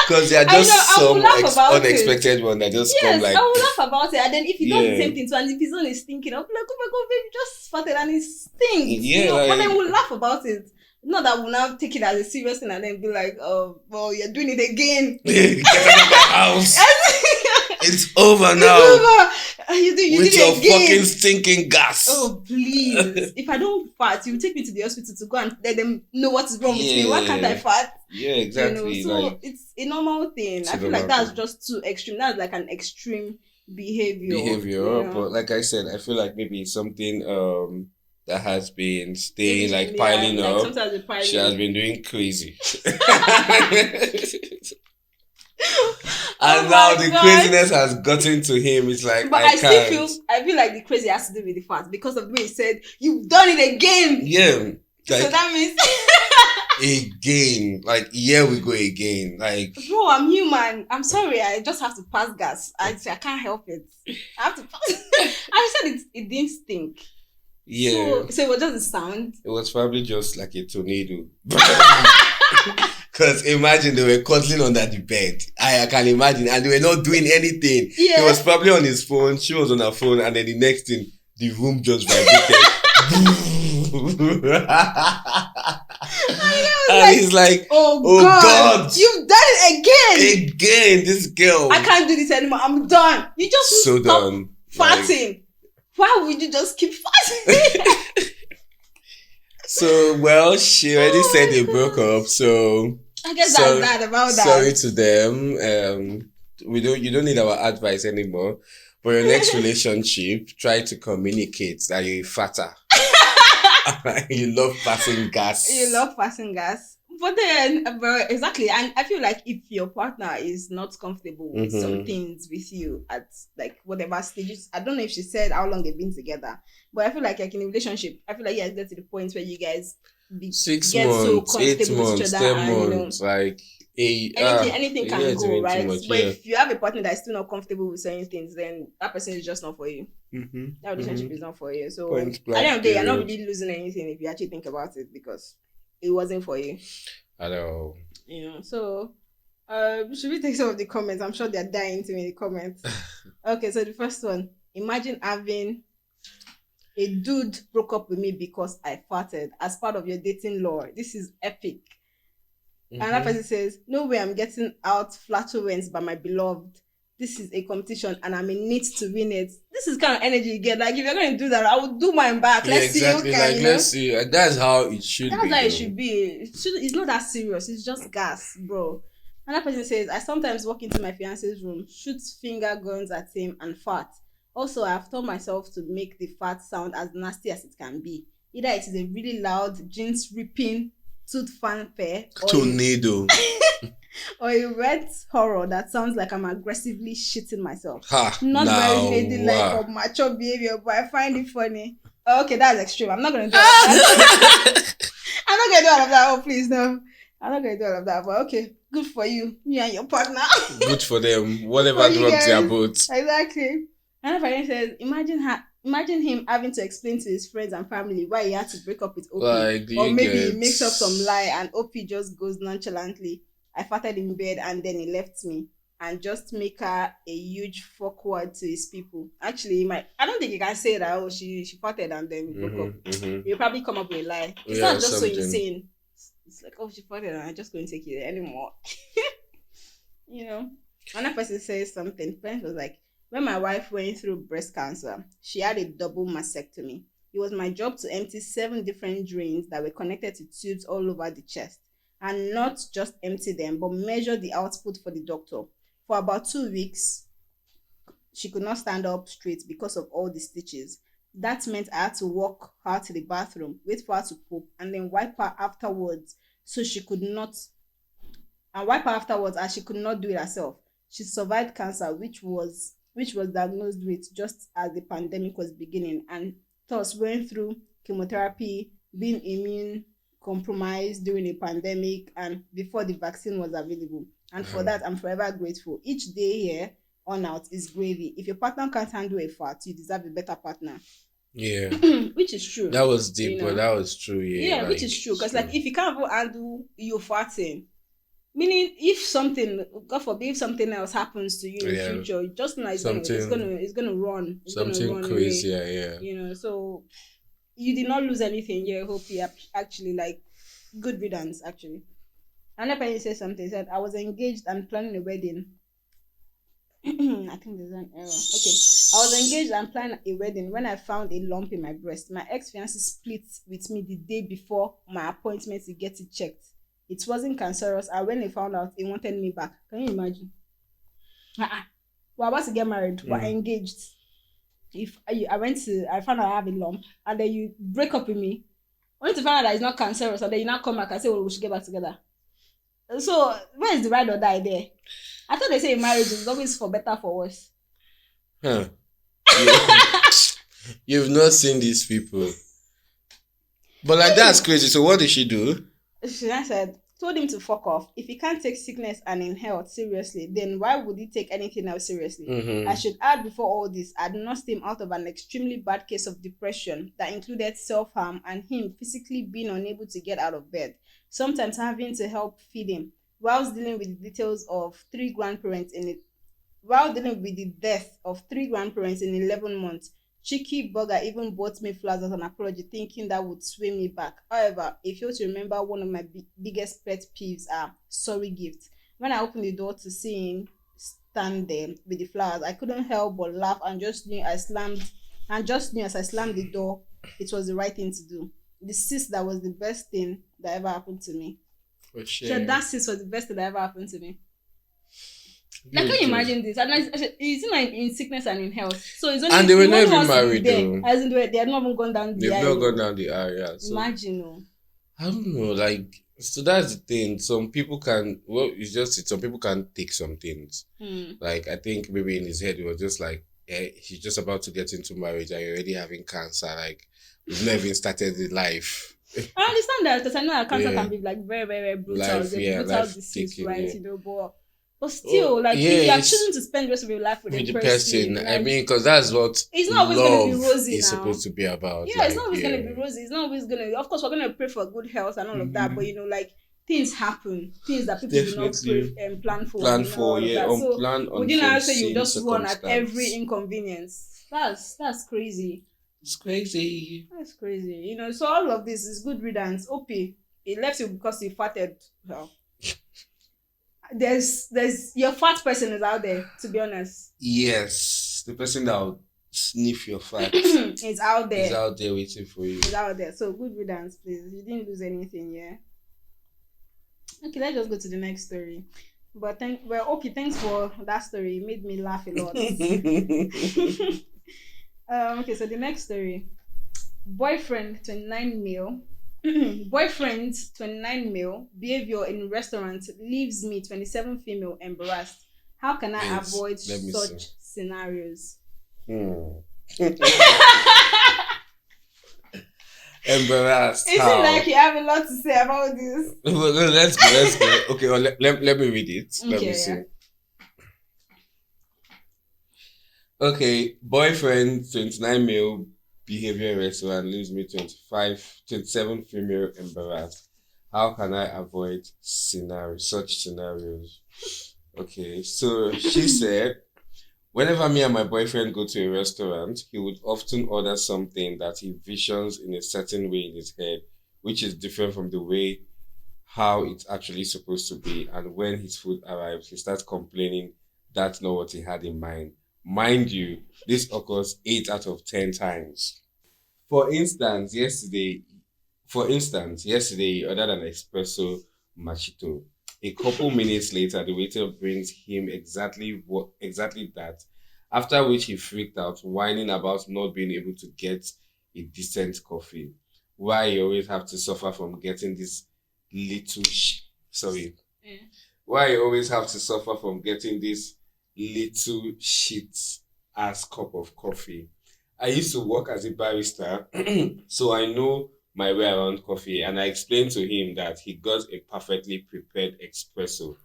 Because there are just some unexpected one that just come like. I will laugh about it. And then if you do the same thing too, and the person is stinking, I'll be like, oh my God, baby, just farted and it stinks. Yeah, like, but then we'll laugh about it. Not that we'll now take it as a serious thing and then be like, oh, well, you're doing it again. Get out of my house. It's over now. It's over. You with did your it again. Fucking stinking gas. Oh, please. If I don't fart, you take me to the hospital to go and let them know what is wrong with me. Why can't I fart? Yeah, exactly. So like, it's a normal thing. I feel like that's just too extreme. That's like an extreme behavior. But like I said, I feel like maybe it's something that has been staying like piling up. Sometimes she has been doing crazy. And now the craziness has gotten to him. It's like, but I feel like the crazy has to do with the fart because of the way he said, "You've done it again." Yeah. Like, so that means again. Like, here we go again. Like, bro, I'm human. I'm sorry. I just have to pass gas. I can't help it. I have to pass. I said it didn't stink. Yeah. So it was just a sound. It was probably just like a tornado. Because imagine they were cuddling under the bed. I can imagine. And they were not doing anything. Yeah. He was probably on his phone. She was on her phone. And then the next thing, the room just vibrated. And he's like, oh God. You've done it Again, this girl. I can't do this anymore. I'm done. You just so stop done. farting. Like, why would you just keep farting? So, well, she already said they broke up, so I guess that's bad about that. Sorry to them. You don't need our advice anymore. For your next relationship, try to communicate that you're fatter. You love passing gas. But then, exactly, and I feel like if your partner is not comfortable with some things with you at like whatever stages, I don't know if she said how long they've been together, but I feel like in a relationship, I feel like you guys get to the point where you guys Get so comfortable 8 with each months, other, 10 and months, like anything a can year is go, even too right? much. But Yeah. if you have a partner that's still not comfortable with certain things, then that person is just not for you. Mm-hmm. That relationship is not for you. So Point at blank the end of the day, you're not period. really losing anything if you actually think about it, because it wasn't for you. I know. So should we take some of the comments? I'm sure they're dying to me in the comments. Okay, so the first one: imagine having a dude broke up with me because I farted as part of your dating lore. This is epic. Another person says, no way I'm getting out flatulence by my beloved. This is a competition and I'm in need to win it. This is kind of energy you get. Like, if you're going to do that, I will do mine back. Let's see who can, let's see. That's how it should be. That's how it should be. It's not that serious. It's just gas, bro. Another person says, I sometimes walk into my fiance's room, shoot finger guns at him, and fart. Also, I have taught myself to make the fart sound as nasty as it can be. Either it is a really loud, jeans ripping, tooth fanfare, tornado, or a wet horror that sounds like I'm aggressively shitting myself. Not very ladylike or mature behavior, but I find it funny. Okay, that's extreme. I'm not gonna do all of that. I'm not gonna do all of that. Oh, please, no. I'm not gonna do all of that. But okay, good for you and your partner. Good for them. Whatever drugs they're both. Exactly. Another friend says, imagine him having to explain to his friends and family why he had to break up with OP. Or maybe he makes up some lie and OP just goes nonchalantly, I farted in bed and then he left me, and just make her a huge fuck word to his people. Actually, I don't think you can say that, she farted and then we broke up. Mm-hmm. You'll probably come up with a lie. It's not just something so insane. It's like, she farted and I'm just going to take it anymore. Another person says something. Friend was like, when my wife went through breast cancer, she had a double mastectomy. It was my job to empty 7 different drains that were connected to tubes all over the chest. And not just empty them, but measure the output for the doctor. For about 2 weeks, she could not stand up straight because of all the stitches. That meant I had to walk her to the bathroom, wait for her to poop, and then wipe her afterwards as she could not do it herself. She survived cancer, which was diagnosed with just as the pandemic was beginning, and thus went through chemotherapy, being immune compromised during a pandemic, and before the vaccine was available. And for that, I'm forever grateful. Each day here on out is gravy. If your partner can't handle a fart, you deserve a better partner. Yeah. Which is true. That was deep, but that was true. Yeah, which is true. Because if you can't handle you farting, meaning if something, God forbid, if something else happens to you in the future, just know it's gonna run. It's something gonna run crazy, away. So you did not lose anything. I hope you actually good riddance. Actually, another person said something. Said I was engaged and planning a wedding. I think there's an error. Okay, I was engaged and planning a wedding when I found a lump in my breast. My ex-fiancé split with me the day before my appointment to get it checked. It wasn't cancerous, and when they found out, he wanted me back. Can you imagine? We're about to get married. We're engaged. I found out I have a lump, and then you break up with me, only to find out that it's not cancerous, and then you now come back and say, we should get back together. So where is the ride or die there? I thought they say marriage is always for better, for worse. You've not seen these people. But that's crazy. So what did she do? She said, told him to fuck off. If he can't take sickness and health seriously, then why would he take anything else seriously? Mm-hmm. I should add, before all this, I'd nursed him out of an extremely bad case of depression that included self-harm and him physically being unable to get out of bed, sometimes having to help feed him, whilst dealing with the details of 3 grandparents while dealing with the death of 3 grandparents in 11 months. Cheeky bugger even bought me flowers as an apology, thinking that would sway me back. However, I fail to remember one of my biggest pet peeves are sorry gifts. When I opened the door to see him stand there with the flowers, I couldn't help but laugh and just knew as I slammed the door, it was the right thing to do. The cyst that was the best thing that ever happened to me. For sure. So that cyst was the best thing that ever happened to me. Can you imagine this? And it's not in sickness and in health. So it's only, and they were not even married though. As in they had not even gone down the aisle. They've not gone down the aisle, yeah. So, imagine. I don't know, so that's the thing. Some people can, some people can't take some things. I think maybe in his head it was just he's just about to get into marriage and you're already having cancer. We've never even started the life. I understand that because I know cancer Yeah. can be like very, very, very brutal. Life, It's a yeah, brutal life disease, taking, right? yeah. You know, but still, like if you are Yes, choosing to spend the rest of your life with with a the person, person. I like mean, because that's what it's not always gonna be love rosy is now. supposed to be about. Yeah, it's Like, not always gonna yeah. be rosy. It's not always gonna. Of course, we're gonna pray for good health and all of that. But Mhm. you know, like things happen, things that people do not pray Definitely and plan for, plan and you know for, all of yeah, that. So unplanned, would you now say you unforeseen just run at every circumstance. inconvenience? That's crazy. It's crazy. That's crazy. You know, so all of this is good riddance. OP, it left you because you farted. Well, there's your fat person is out there. To be honest, Yes, the person that will sniff your fat it's out is there. out there waiting for you. It's out there. So good riddance, please. You didn't lose anything, yeah. Okay, let's just go to the next story. But okay, thanks for that story. It made me laugh a lot. Okay, so the next story. Boyfriend 29 male. Boyfriend 29 male behavior in restaurant leaves me 27 female embarrassed. How can I Wait, avoid let me see. such scenarios? Hmm. Embarrassed. Is How? it like you have a lot to say about this? Well, let's go. Let's go. Okay, well, let me read it. Let me Okay, see. yeah. Okay, boyfriend 29 male behavior restaurant leaves me 27 female embarrassed. How can I avoid such scenarios? Okay, so she said, whenever me and my boyfriend go to a restaurant, he would often order something that he visions in a certain way in his head, which is different from the way how it's actually supposed to be. And when his food arrives, he starts complaining that's not what he had in mind. Mind you, this occurs 8 out of 10 times. For instance, yesterday he ordered an espresso machito. A couple minutes later, the waiter brings him exactly that. After which he freaked out, whining about not being able to get a decent coffee. Why you always have to suffer from getting this little sorry. Yeah. Why you always have to suffer from getting this little shit ass cup of coffee? I used to work as a barista, so I know my way around coffee, and I explained to him that he got a perfectly prepared espresso.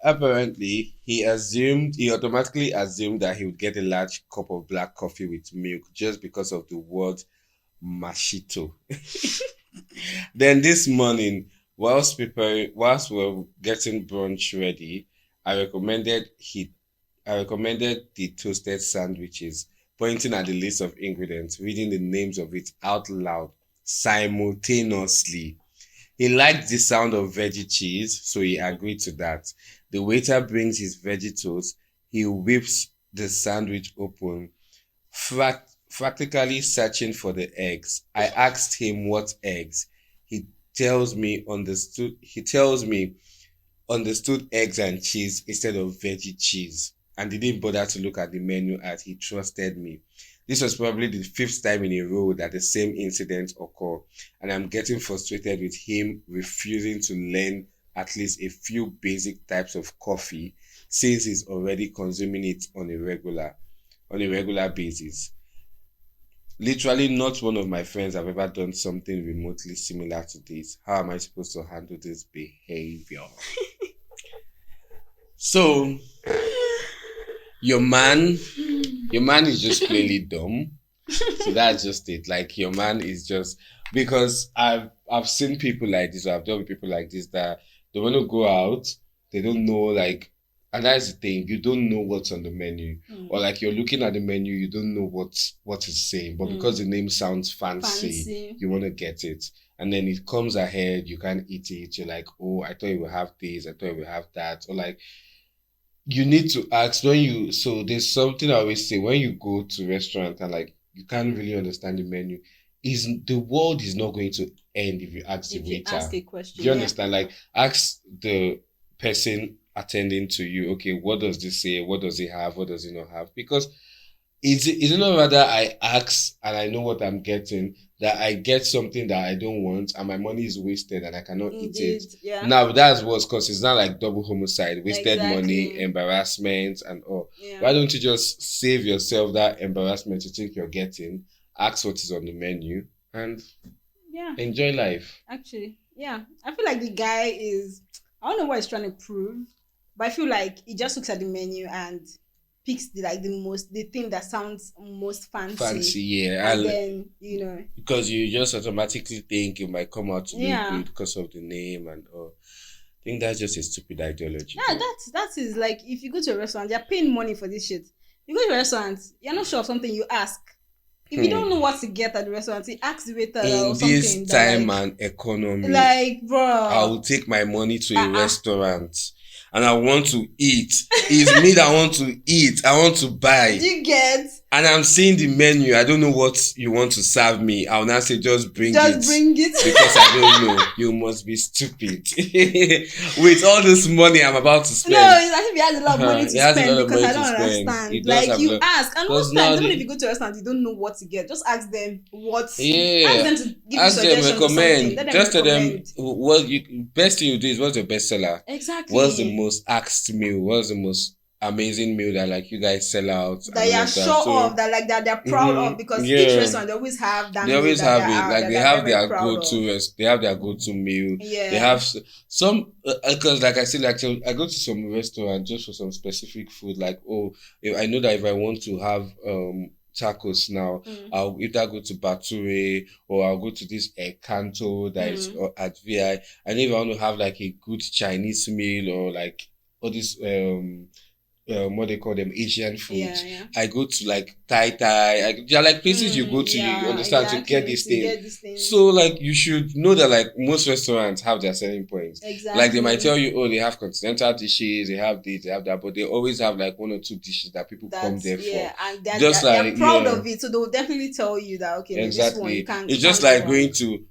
Apparently, he automatically assumed that he would get a large cup of black coffee with milk just because of the word machito. Then this morning, whilst we were getting brunch ready, I recommended he I recommended the toasted sandwiches, pointing at the list of ingredients, reading the names of it out loud simultaneously. He liked the sound of veggie cheese, so he agreed to that. The waiter brings his veggie toast. He whips the sandwich open, practically searching for the eggs. I asked him what eggs. He tells me understood eggs and cheese instead of veggie cheese and didn't bother to look at the menu as he trusted me. This was probably the fifth time in a row that the same incident occurred, and I'm getting frustrated with him refusing to learn at least a few basic types of coffee since he's already consuming it on a regular basis. Literally, not one of my friends have ever done something remotely similar to this. How am I supposed to handle this behavior? So, your man, your man is just plainly dumb. So that's just it. Like your man is just because I've seen people like this, or I've done with people like this that they want to go out, they don't know like, and that's the thing, you don't know what's on the menu, or like you're looking at the menu, you don't know what it's saying, but because the name sounds fancy, you want to get it, and then it comes ahead, you can't eat it. You're like, oh, I thought you would have this, I thought you would have that, or like you need to ask when you. So there's something I always say when you go to restaurant and like you can't really understand the menu. Is the world is not going to end if you ask the If you waiter. ask a question, Do you understand? Like ask the person attending to you. Okay, what does this say? What does it have? What does it not have? Because is it not rather I ask and I know what I'm getting, that I get something that I don't want and my money is wasted and I cannot eat it. yeah. Now that's what's because it's not like double homicide, wasted money, Exactly. embarrassment and all. Yeah. Why don't you just save yourself that embarrassment you think you're getting, ask what is on the menu and Yeah. Enjoy life. Actually, yeah. I feel like the guy is. I don't know what he's trying to prove, but I feel like he just looks at the menu and picks the thing that sounds most Fancy, fancy, yeah. and then Because you just automatically think it might come out to look yeah. good because of the name and all. I think that's just a stupid ideology. Yeah, that is like if you go to a restaurant, they're paying money for this shit. You go to a restaurant, you're not sure of something, you ask. If you don't know what to get at the restaurant, you ask the waiter or something. In this time and economy, like, bro, I will take my money to a restaurant and I want to eat. It's me that want to eat. I want to buy. You get? And I'm seeing the menu. I don't know what you want to serve me. I'll now say, just bring it. Bring it. Because I don't know. You must be stupid. With all this money I'm about to spend. No, it's as if he has a lot of money to spend because I don't understand. Like, you ask. And most times, even if you go to a restaurant, you don't know what to get. Just ask them what. Yeah. Ask them to give you suggestions or something. Just tell them best thing you do is what's your best seller. Exactly. What's the most asked meal? What's the most amazing meal that like you guys sell out that you are sure of, that like that they're proud of, because each restaurant they always have that. They always have it. Like they have their go-to meal. Yeah. They have some because like I said, like I go to some restaurant just for some specific food. Like I know that if I want to have tacos now, I'll either go to Bature or I'll go to this Canto that is at VI. And if I want to have like a good Chinese meal or like all this what they call them, Asian foods. Yeah. I go to like Thai. There are like places you go to, you understand, to get this thing. So like you should know that like most restaurants have their selling points. Exactly. Like they might tell you, they have continental dishes, they have this, they have that, but they always have like one or two dishes that people come there for. Yeah, and they're proud of it, so they will definitely tell you that exactly. This one you can't. It's just like going to.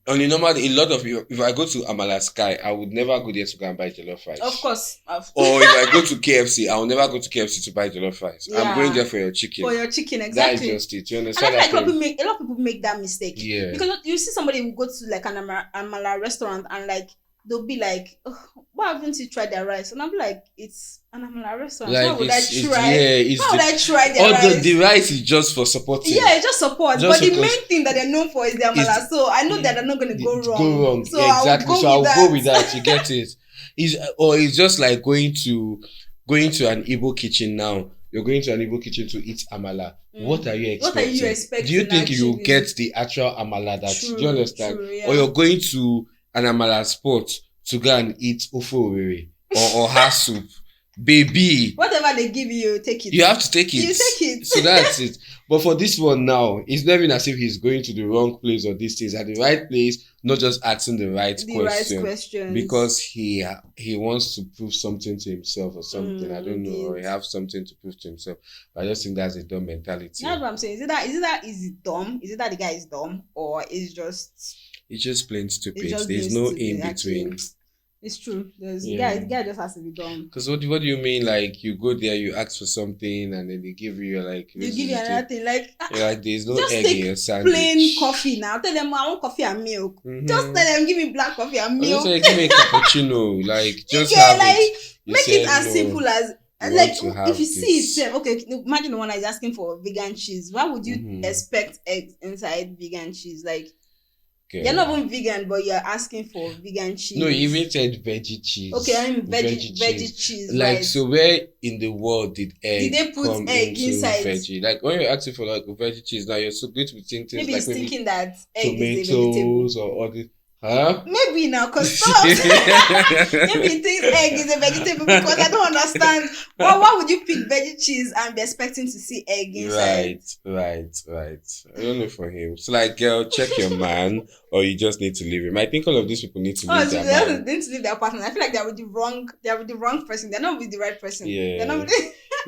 On the normal, a lot of people, if I go to Amala Sky, I would never go there to go and buy jollof rice. Of course. Or if I go to KFC, I will never go to KFC to buy jollof rice. Yeah. I'm going there for your chicken. For your chicken, exactly. That is just it. You understand? And I feel like a lot of people make that mistake. Yeah. Because you see somebody who go to like an Amala restaurant and like they'll be like, why haven't you tried their rice? And I'm like, it's an Amala restaurant. Like, why would I try? Why would I try their rice? The rice is just for supporting. Yeah, it's just support. But the main thing that they're known for is the Amala. So I know that they're not going to go wrong. So exactly. I'll go with that. You get it. It's just like going to an Igbo kitchen now. You're going to an Igbo kitchen to eat amala. What are you expecting? Do you think you will get the actual amala that do you understand? True, yeah. Or you're going to an amala spot to go and eat ofu orere or ha soup. Baby, whatever they give you, take it. You have to take it. You take it. So that's it. But for this one now, it's not even as if he's going to the wrong place or these things at the right place, not just asking the right question. Because he wants to prove something to himself or something. I don't know, or he has something to prove to himself. But I just think that's a dumb mentality. That's what I'm saying. Is it dumb? Is it that the guy is dumb, or it's just plain stupid? There's no in between. It's true. The guy just has to be dumb. Because what do you mean? Like you go there, you ask for something, and then they give you like they give you another thing. Like there's no egg in your sandwich. Plain coffee now. Tell them I want coffee and milk. Just tell them give me black coffee and milk. Say, give me a cappuccino. Like just have it. Make it as simple as. Like if you see it, okay, imagine the one that is asking for vegan cheese. Why would you expect eggs inside vegan cheese? Like. Okay. You're not even vegan, but you're asking for vegan cheese. No, you even said veggie cheese. Okay, I'm veggie cheese. Like, right. So where in the world did they put egg inside? Veggie? Like, when you're asking for like veggie cheese, now you're so going to be thinking maybe like he's thinking that egg is a tomatoes or all this. Huh? Maybe now, because maybe he thinks egg is a vegetable, because I don't understand. Why would you pick veggie cheese and be expecting to see egg inside? Right. I don't know for him. So like, girl, check your man, or you just need to leave him. I think all of these people need to leave their man. They need to leave their partner. I feel like they're with the wrong person. They're not with the right person. Yeah. They're not with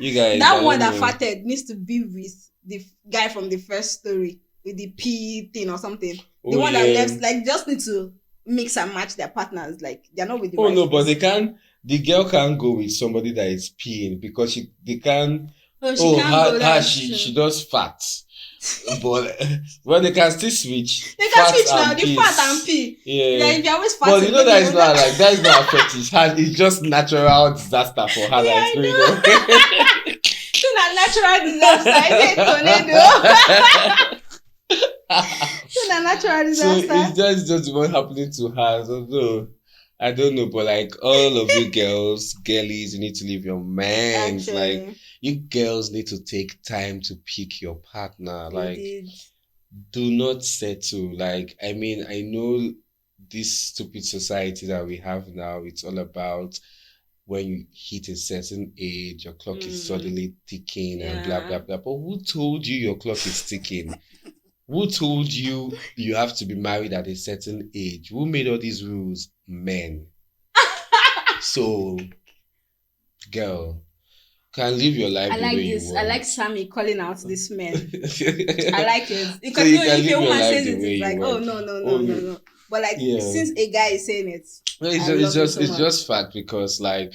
you guys. That one that farted needs to be with the guy from the first story with the pee thing or something. The one that left, like, just need to mix and match their partners. Like, they're not with the right but they can't. The girl can't go with somebody that is peeing because she can't. She does fat. But they can still switch. They can switch now. The fat and pee. Yeah. Like, if you're always fat. But you know that is not like that is not affected. It's just natural disaster for her that is going on. It's not natural disaster. It's a tornado. So a natural So disaster. it's just what happening to her. So no, I don't know, but like all of you girls, girlies, you need to leave your mans. Like Actually, you girls need to take time to pick your partner. Like indeed. do not settle. Like I mean, I know this stupid society that we have now, it's all about when you hit a certain age, your clock is suddenly ticking and blah blah Yeah. blah. But who told you your clock is ticking? Who told you you have to be married at a certain age? Who made all these rules? Men. So, girl, can live your life I the way like you this. I like want. Sammy calling out this man. So I like it. you Because no, can if live a your woman life says the it, way it's you like, oh want. no, no, no, no, Only, no. But like yeah. since a guy is saying it, No, I love it so it's much. just fact because like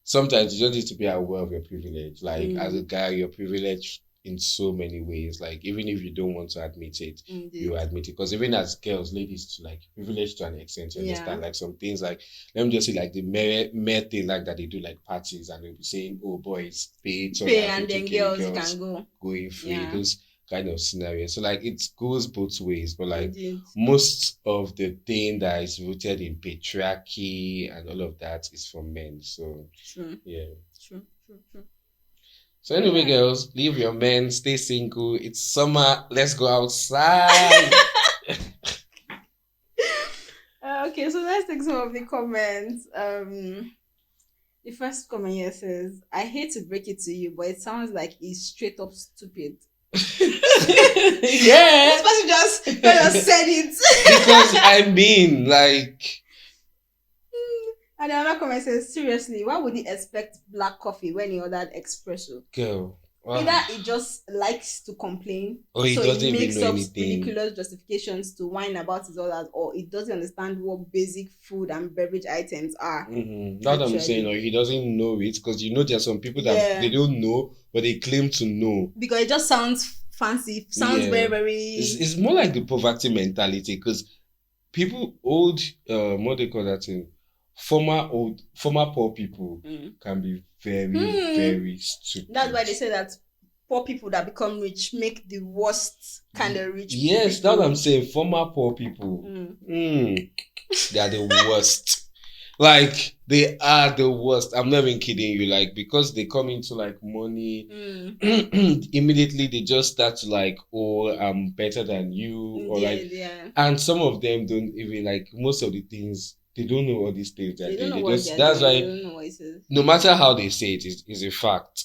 sometimes you just need to be aware of your privilege. Like as a guy, you're privileged in so many ways. Like even if you don't want to admit it, you Indeed. admit it. Because even as girls, ladies, to like privileged to an extent, you Yeah. understand. Like some things, like let me just say, like the mere thing, like that they do like parties and they'll be saying, "Oh, boys, pay Pay and then 250K, girls you girls can go. going free." Yeah. Those kind of scenarios. So like it goes both ways, but like Indeed. most of the thing that is rooted in patriarchy and all of that is for men. So True. yeah. True. So anyway, Yeah. girls, leave your men, stay single. It's summer. Let's go outside. Okay, so let's take some of the comments. The first comment here says, "I hate to break it to you, but it sounds like he's straight up stupid." Yeah. This person just kind of said it. Because I mean, like, And another comment says, "Seriously, why would he expect black coffee when he ordered espresso? girl. Wow. Either he just likes to complain, Or he so doesn't he even makes know up anything. ridiculous justifications to whine about his orders, or he doesn't understand what basic food and beverage items are." That's what I'm saying. Or he doesn't know it because you know there are some people that Yeah. they don't know, but they claim to know. Because it just sounds fancy, sounds Yeah. very, very. It's more like the poverty mentality because people old what they call that thing, former poor people can be very very stupid. That's why they say that poor people that become rich make the worst kind of rich. Yes, people. that's what I'm saying. Former poor people, they are the worst. Like they are the worst. I'm not even kidding you. Like because they come into like money, immediately they just start to like, oh, I'm better than you, or like, and some of them don't even like most of the things. They don't know all these things they're doing. They just that's why. They don't know what it is. No matter how they say it, is a fact.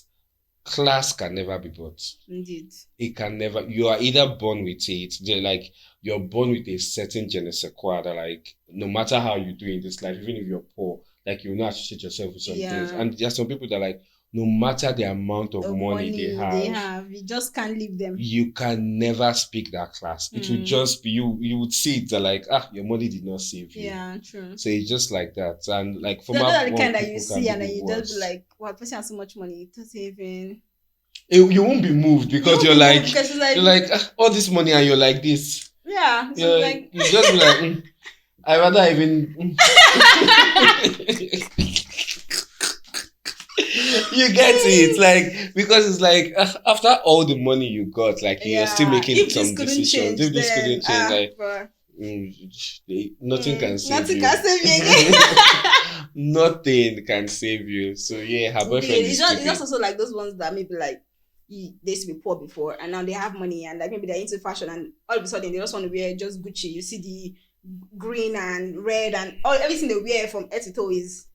Class can never be bought. Indeed. It can never. You are either born with it. They're like you're born with a certain je ne sais quoi that like no matter how you do in this life, even if you're poor, like you will not associate yourself with some things. And there are some people that like no matter the amount of money they have, you just can't leave them. You can never speak that class. It will just be you would see it that like your money did not save you. Yeah, true. So it's just like that. And like for my the kind that you see and then you just be like, wow, person has so much money, it doesn't even you won't be moved because you're like all this money and you're like this. Yeah. So like you just be like I rather even you get it, like because it's like after all the money you got, like you're still making some decisions. If this couldn't change, like nothing can save you. Nothing can save you. So yeah, her boyfriend is stupid. It's just also like those ones that maybe like they used to be poor before and now they have money and like maybe they're into fashion and all of a sudden they just want to wear just Gucci. You see the green and red and everything they wear from head to toe is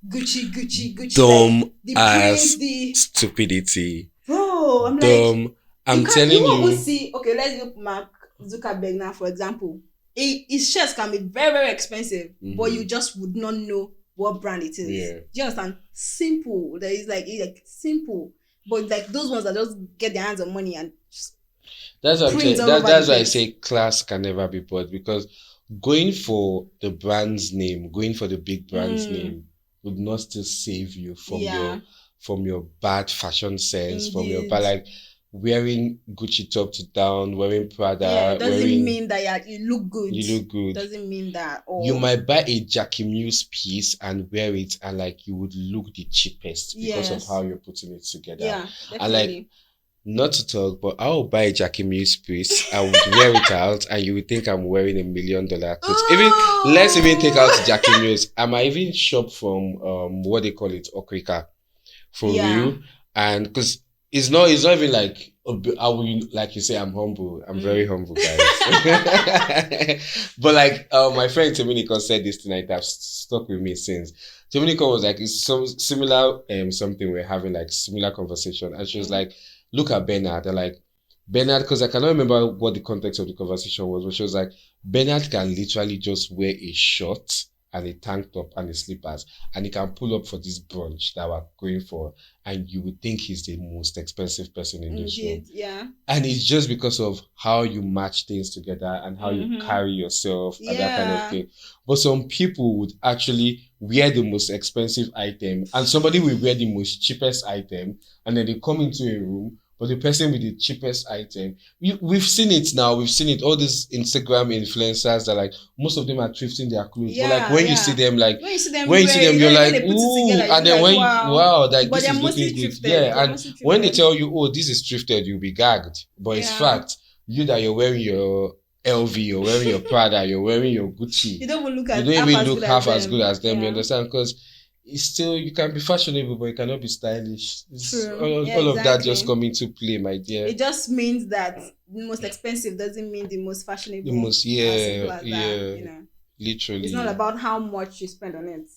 Gucci. Dumb like, as stupidity. Bro, I'm dumb. Like, I'm telling you. See, okay, let's look Mark Zuckerberg now, for example. His shirts can be very, very expensive, but you just would not know what brand it is. Yeah. Do you understand? Simple. There is like simple, but like those ones that just get their hands on money and. That's what I'm saying. That's why I say class can never be bought because going for the brand's name, going for the big brand's name would not still save you from your bad fashion sense, from your bad like wearing Gucci top to down, wearing Prada. Doesn't mean that you look good. You look good. Doesn't mean that. You might buy a Jackie Muse piece and wear it, and like you would look the cheapest because of how you're putting it together. Yeah, definitely. And like Not to talk, but I'll buy a Jackie Muse piece. I would wear it out, and you would think I'm wearing $1 million clothes. Even let's even take out Jackie Muse. I might even shop from what they call it, Okrika, for real. And because it's not even like I will, like you say, I'm humble. I'm very humble, guys. But like my friend Dominica said this tonight, that's stuck with me since. Dominica was like, it's some similar something we're having, like similar conversation, and she was like, look at Bernard. They're like, Bernard, because I cannot remember what the context of the conversation was, but she was like, Bernard can literally just wear a short and a tank top and a slippers, and he can pull up for this brunch that we're going for, and you would think he's the most expensive person in this room. Yeah. And it's just because of how you match things together and how you carry yourself and that kind of thing. But some people would actually wear the most expensive item, and somebody will wear the most cheapest item, and then they come into a room, but the person with the cheapest item, we've seen it now. We've seen it. All these Instagram influencers that like, most of them are thrifting their clothes. Yeah, but like when you see them, like when you see them, you're like, ooh, and then when wow, like but this is looking good. Yeah, and when they tell you, oh, this is thrifted, you'll be gagged. But it's fact, you that you're wearing your LV, you're wearing your Prada, you're wearing your Gucci. You don't even look half as good as them. You understand? Because it's still, you can be fashionable, but you cannot be stylish. All of that just come into play, my dear. It just means that the most expensive doesn't mean the most fashionable. The most, that, literally. It's not about how much you spend on it.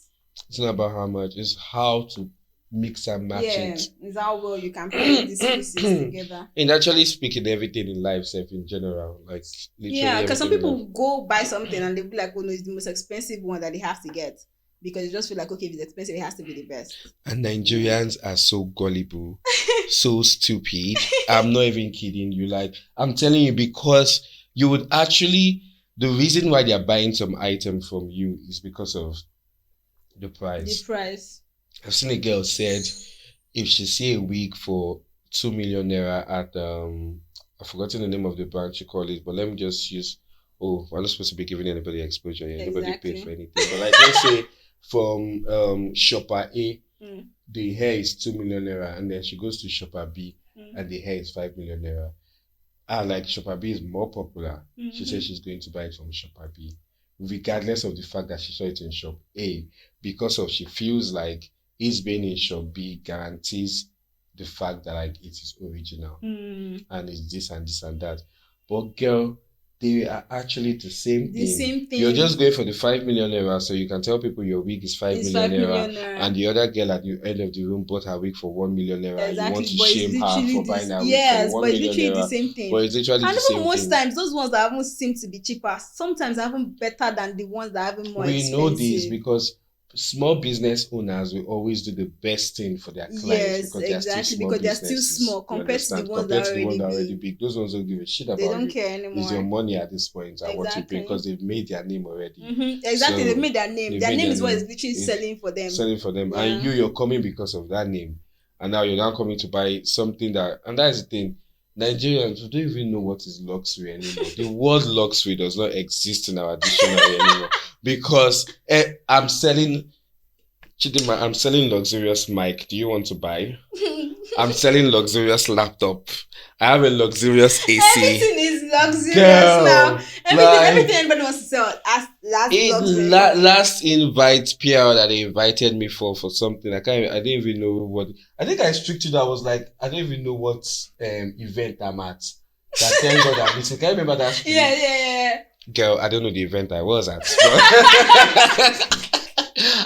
It's not about how much. It's how to mix and match it. It's how well you can put these pieces together. And actually speaking, everything in life, in general, like literally. Yeah, because some people go buy something and they'll be like, oh no, it's the most expensive one that they have to get. Because you just feel like, okay, if it's expensive, it has to be the best. And Nigerians are so gullible, so stupid. I'm not even kidding you. Like, I'm telling you, because you would actually, the reason why they're buying some item from you is because of the price. The price. I've seen a girl said if she see a wig for 2 million naira at I've forgotten the name of the brand she called it, but let me just use, we're not supposed to be giving anybody exposure here. Exactly. Nobody paid for anything. But like, let's say from Shopper A, the hair is 2 million naira, and then she goes to Shopper B, and the hair is 5 million naira. Like Shopper B is more popular. She says she's going to buy it from Shopper B, regardless of the fact that she saw it in Shop A, because of she feels like it's being in Shop B guarantees the fact that like it is original and it's this and this and that. But girl, they are actually the same thing. You're just going for the 5 million naira, so you can tell people your wig is 5 million naira, and the other girl at the end of the room bought her wig for 1 million naira. Exactly. You want to shame her for buying her wig for 1 million naira. But it's literally the same thing. But it's literally the same thing. And even most times, those ones that haven't seem to be cheaper, sometimes are even better than the ones that are even more expensive. We know this because small business owners will always do the best thing for their clients because they're still small compared to the ones that are already big. Those ones don't give a shit about They don't care anymore. It's your money at this point and what you pay, because they've made their name already. Exactly, they've made their name. Their name is what is literally selling for them. And you're coming because of that name, and now you're now coming to buy something that, and that's the thing. Nigerians, we don't even know what is luxury anymore. The word luxury does not exist in our dictionary anymore. Because I'm selling luxurious mic. Do you want to buy? I'm selling luxurious laptop. I have a luxurious AC. Everything is luxurious now. Everything anybody wants to sell. Last invite PR that they invited me for something. I didn't even know what. I think I strictly I was like, I don't even know what event I'm at. That thank God I'm missing. Can you remember that? Yeah. Girl, I don't know the event I was at.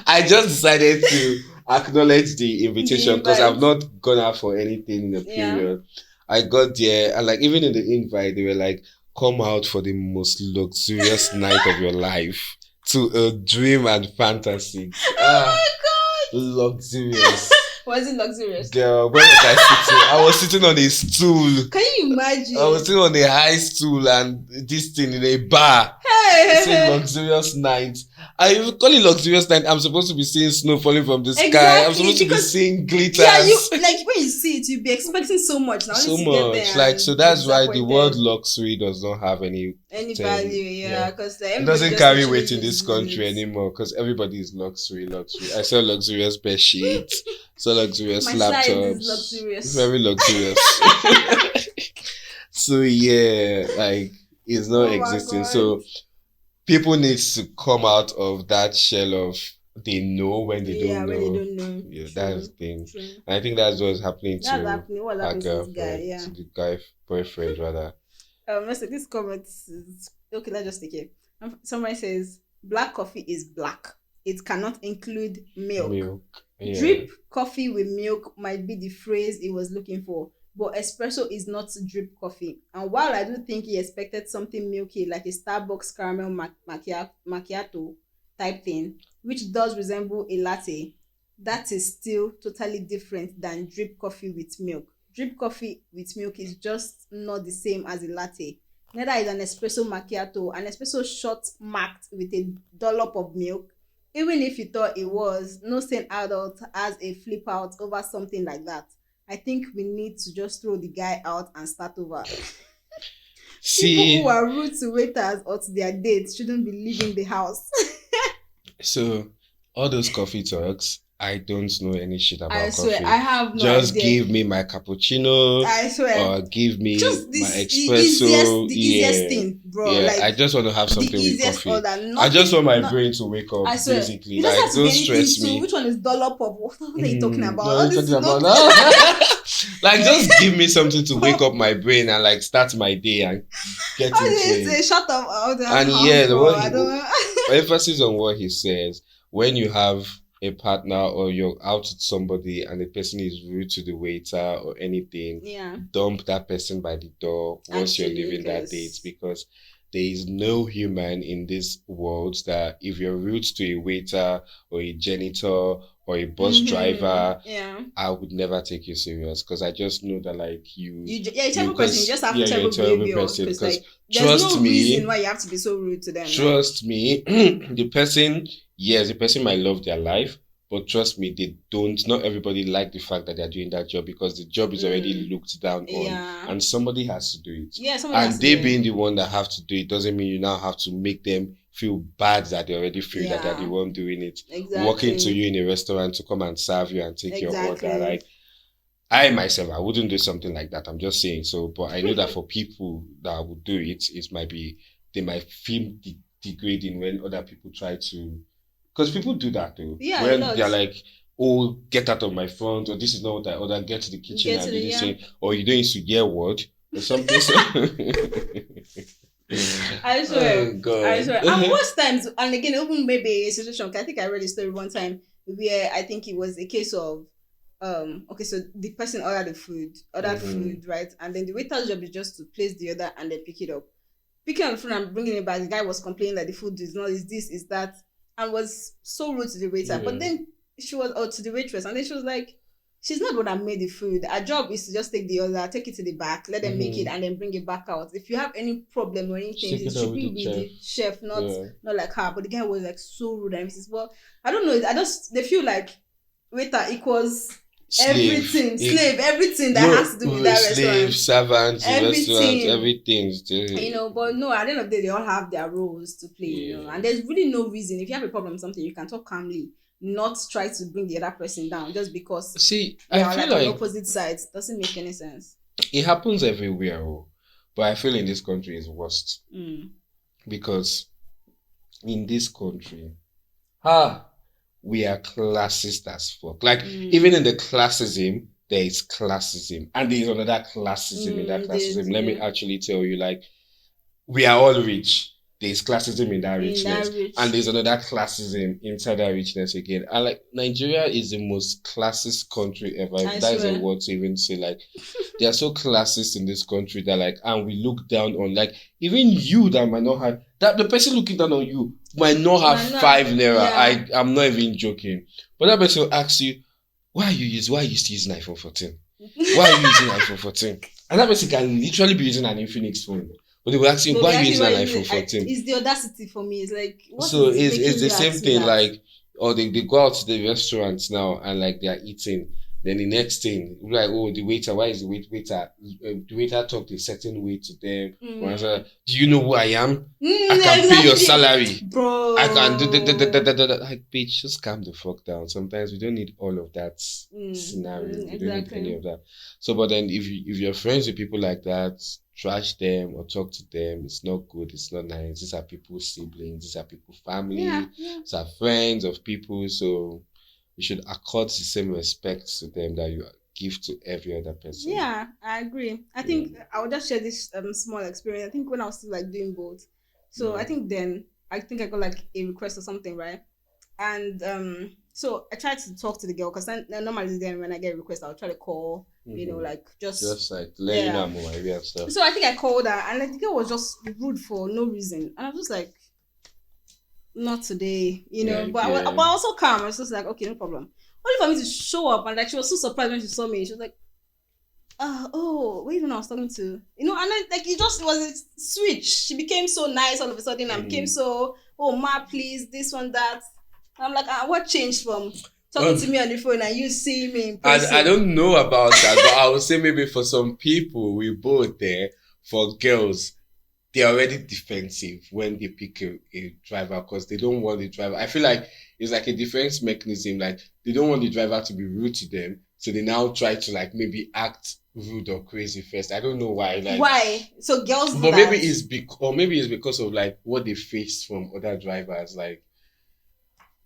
I just decided to acknowledge the invitation because I've not gone out for anything in the period. I got there, and like even in the invite, they were like, come out for the most luxurious night of your life, to a dream and fantasy. Oh my God! Luxurious. Was it luxurious? Girl, where was I sitting? I was sitting on a stool. Can you imagine? I was sitting on a high stool and this thing in a bar. It's a luxurious night. I call it luxurious night. I'm supposed to be seeing snow falling from the sky. I'm supposed to be seeing glitters. Yeah, like when you see it, you'll be expecting so much. Now So only to get much. there Like, and so that's why the disappointed. word luxury does not have any Value, yeah, because It doesn't carry weight in this country anymore because everybody is luxury. I sell luxurious bed sheets, sell luxurious My side is laptops. luxurious. Very luxurious. So yeah, like it's not Oh my existing. God. So people need to come out of that shell of they know when they don't know. When they don't know. Yeah, True, that's the thing. true. And I think that's what's happening That's to happening. What's our happening to this girlfriend, guy? Yeah. to the guy boyfriend rather. This comment is okay. Let's just take it. Somebody says black coffee is black. It cannot include milk. Yeah. Drip coffee with milk might be the phrase he was looking for, but espresso is not drip coffee. And while I do think he expected something milky like a Starbucks caramel macchiato type thing, which does resemble a latte, that is still totally different than drip coffee with milk. Drip coffee with milk is just not the same as a latte. Neither is an espresso macchiato. An espresso shot marked with a dollop of milk. Even if you thought it was, no sane adult has a flip out over something like that. I think we need to just throw the guy out and start over. People who are rude to waiters or to their dates shouldn't be leaving the house. So all those coffee talks, I don't know any shit about coffee. I swear, I have no Just idea. give me my cappuccino. I swear. Or give me just my The espresso. easiest thing, bro. Yeah, Like, I just want to have something with coffee. Order, I just want my brain to wake up, I swear. basically. You just like, have to don't be stress anything me. Which one is dollop of? What are you talking about? What are you talking about now? Like, just give me something to wake up my brain and like start my day and get into it. Shut up. And yeah, the emphasis on what he says, when you have a partner or you're out with somebody and the person is rude to the waiter or anything, dump that person by the door once you're leaving that date, because there is no human in this world that if you're rude to a waiter or a janitor or a bus driver, I would never take you serious, because I just know that like you're a terrible person. You just have terrible behavior. Because like, there's no reason why you have to be so rude to them. Trust me, the person might love their life, but trust me, they don't. Not everybody like the fact that they're doing that job, because the job is already looked down on, and somebody has to do it. And they being the one that have to do it doesn't mean you now have to make them feel bad that they already feel that they're the one doing it. Walking to you in a restaurant to come and serve you and take your order. Like, I myself, I wouldn't do something like that. I'm just saying so, but I know that for people that would do it, they might feel degrading when other people try to. Because people do that too. Yeah, when they're like, oh, get out of my front, or this is not what I ordered, get to the kitchen and do this thing, or you don't need to hear word, or something. I swear. Oh, God. I swear. And most times, and again, even maybe a situation, I think I read a story one time where I think it was a case of, okay, so the person ordered food, right? And then the waiter's job is just to place the order and then pick it up. Picking up the food and bringing it back, the guy was complaining that the food is not, is this, is that, and was so rude to the waiter. But then she was, or to the waitress, and then she was like, she's not the one that made the food. Our job is to just take the order, take it to the back, let them make it, and then bring it back out. If you have any problem or anything, it should be with the chef, not like her. But the guy was like so rude, and says, well, I don't know. They feel like waiter equals everything, slave, everything that has to do with that restaurant. Servants, everything. You know, but no, at the end of the day, they all have their roles to play, you know, and there's really no reason. If you have a problem with something, you can talk calmly, not try to bring the other person down just because I feel like on opposite sides. Doesn't make any sense. It happens everywhere, but I feel in this country is worst. Because in this country, we are classist as fuck. Like, even in the classism, there is classism. And there is another classism in that classism. Let me actually tell you, like, we are all rich. There is classism in that richness. And there's another classism inside that richness again. And, like, Nigeria is the most classist country ever. If that is a word to even say, like, they are so classist in this country that, like, and we look down on, like, even you that might not have, that the person looking down on you might not have 5 naira. I'm not even joking. But that person will ask you, why are you still using iPhone 14? Why are you using iPhone 14? And that person can literally be using an Infinix phone. But they will ask you, why are you using an iPhone 14? It's the audacity for me. It's like, so it's the same thing, like, or they go out to the restaurants now and like they are eating Then the next thing, like, oh, the waiter, why is the waiter talked a certain way to them. Do you know who I am? I can pay your salary. Bro. I can do that. Like, bitch, just calm the fuck down. Sometimes we don't need all of that scenario. We don't need any of that. So, but then if you're friends with people like that, trash them or talk to them, it's not good, it's not nice. These are people's siblings, these are people's family, these are friends of people. So you should accord the same respect to them that you give to every other person. Yeah, I agree. I think I will just share this small experience. I think when I was still like doing both, so I think I got like a request or something, right? And so I tried to talk to the girl because normally then when I get a request, I'll try to call, like just like let you know I'm on my way and stuff. So I think I called her, and like the girl was just rude for no reason, and I was just like, not today, but I also calm. I was just like, okay, no problem. Only for me to show up, and like she was so surprised when she saw me. She was like, oh, wait, when I was talking to, and then like it was a switch. She became so nice all of a sudden, and became so, oh ma, please, this one, that. And I'm like, what changed from talking to me on the phone and you see me in person? I don't know about that, but I would say maybe for some people, we both there, for girls, they're already defensive when they pick a driver because they don't want the driver. I feel like it's like a defense mechanism. Like they don't want the driver to be rude to them, so they now try to like maybe act rude or crazy first. I don't know why. Like why? So girls. But maybe it's because of like what they faced from other drivers. Like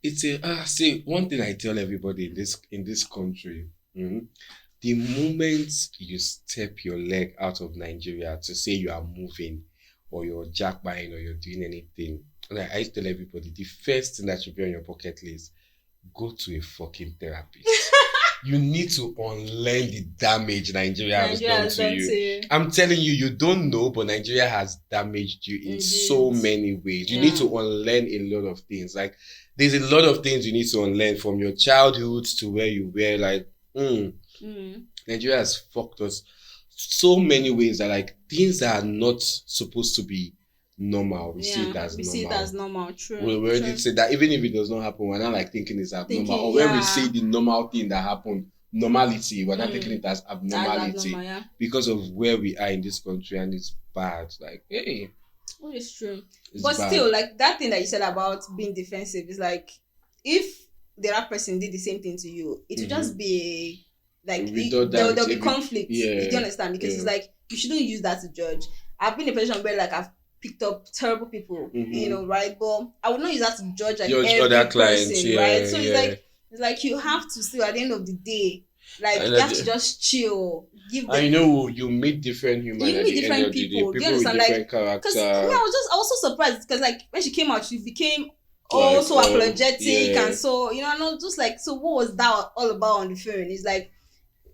it's see, one thing I tell everybody in this country. The moment you step your leg out of Nigeria to say you are moving, or you're jackpotting, or you're doing anything, like I tell everybody, the first thing that should be on your bucket list, go to a fucking therapist. You need to unlearn the damage Nigeria has done to you. I'm telling you, you don't know, but Nigeria has damaged you in so many ways. You need to unlearn a lot of things. Like there's a lot of things you need to unlearn from your childhood to where you were. Like Nigeria has fucked us so many ways that like things that are not supposed to be normal, we see it as normal. True. We already say that even if it does not happen, we're not like thinking it's abnormal. Or when we see the normal thing that happened, normality, we're not thinking it as abnormality because of where we are in this country, and it's bad. Like, hey, it's true. But still, like that thing that you said about being defensive is like, if the other person did the same thing to you, it would just be like there'll be conflict. Do you understand? Because it's like you shouldn't use that to judge. I've been in a position where like I've picked up terrible people, right? But I would not use that to judge like every other clients, person, right? So it's like you have to still at the end of the day, like you have to just chill. Give them, you meet different humans. You meet different people. Do you understand? Like, because I was so surprised because like when she came out, she became so apologetic and so and I was just like, so what was that all about on the phone? It's like,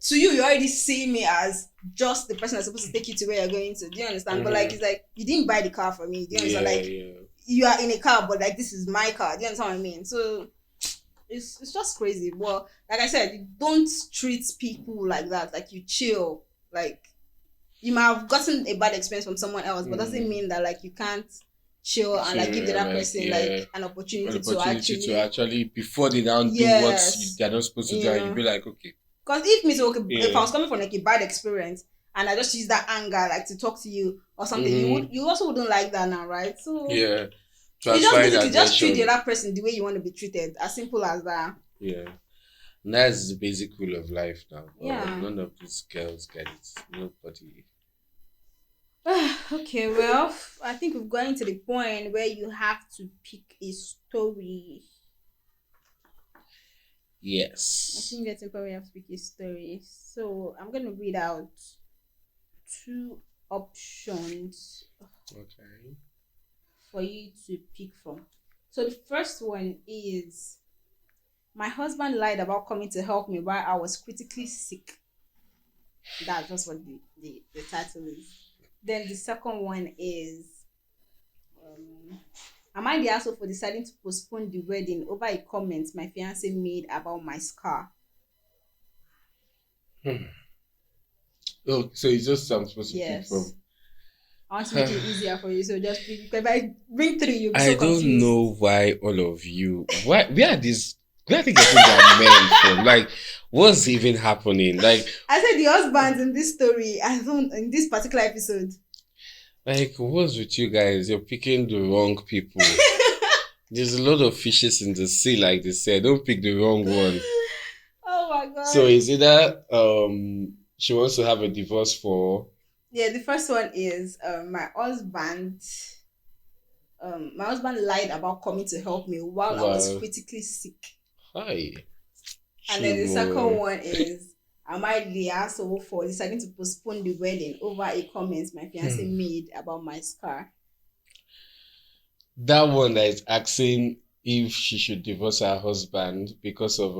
to you already see me as just the person that's supposed to take you to where you're going to. Do you understand? But like, it's like, you didn't buy the car for me. Do you understand? You are in a car, but like, this is my car. Do you understand what I mean? So it's just crazy. Well, like I said, you don't treat people like that. Like, you chill. Like, you might have gotten a bad experience from someone else, but doesn't mean that like you can't chill and like give the other person like an opportunity to actually before they now do what they're not supposed to do, and you be like, okay. Because if I was coming from like a bad experience and I just use that anger like to talk to you or something, you also wouldn't like that now, right? So you just treat the other person the way you want to be treated. As simple as that. Yeah. And that's the basic rule of life now. None of these girls get it. Nobody. Okay, well, I think we've gotten to the point where you have to pick a story. Yes. I think that's where we have to pick a story. So I'm going to read out 2 options. Okay. For you to pick from. So the first one is, my husband lied about coming to help me while I was critically sick. That's just what the title is. Then the second one is, am I the asshole for deciding to postpone the wedding over a comment my fiancé made about my scar? Oh, so it's just I'm supposed to pick from. I want to make it easier for you, so just pick. If I bring 3, you. I don't know why all of you. Where are these Where are they getting their men from? Like, what's even happening? Like, I said the husbands in this story, in this particular episode. like, what's with you guys? You're picking the wrong people. There's a lot of fishes in the sea, like they said. Don't pick the wrong one. Oh my god. So is either she wants to have a divorce for... Yeah, the first one is my husband lied about coming to help me while I was critically sick. Hi. And then the second one is, am I the asshole for deciding to postpone the wedding over a comment my fiancé made about my scar? That one that is asking if she should divorce her husband because of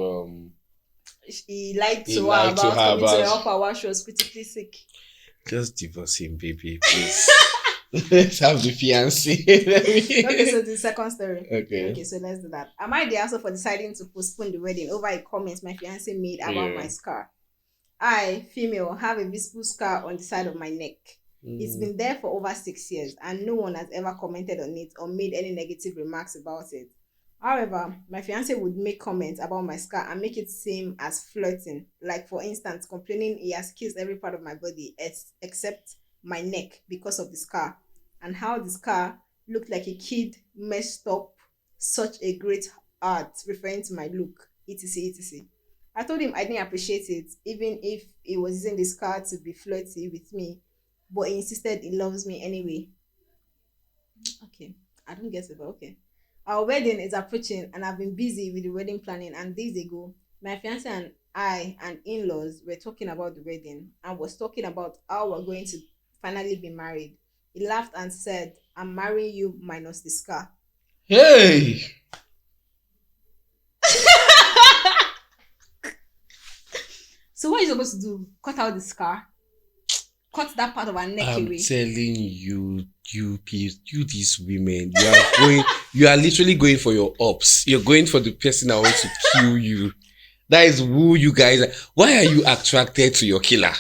he lied to her about coming to help her while she was critically sick. Just divorce him, baby, please. Let's have the fiancé. Okay, so the second story. Okay, so let's do that. Am I the asshole for deciding to postpone the wedding over a comment my fiancé made about my scar? I, female, have a visible scar on the side of my neck. It's been there for over 6 years and no one has ever commented on it or made any negative remarks about it. However, my fiancé would make comments about my scar and make it seem as flirting. Like, for instance, complaining he has kissed every part of my body except my neck because of the scar, and how the scar looked like a kid messed up such a great art, referring to my look, etc, etc. I told him I didn't appreciate it, even if he was using the scar to be flirty with me, but he insisted he loves me anyway. Okay, I don't get it, but okay. Our wedding is approaching and I've been busy with the wedding planning, and days ago, my fiancé and I and in-laws were talking about the wedding and was talking about how we're going to finally be married. He laughed and said, I'm marrying you minus the scar. Hey! So what are you supposed to do? Cut out the scar? Cut that part of her neck away? I'm telling you, you these women, you are literally going for your ops. You're going for the person that wants to kill you. That is who you guys are. Why are you attracted to your killer?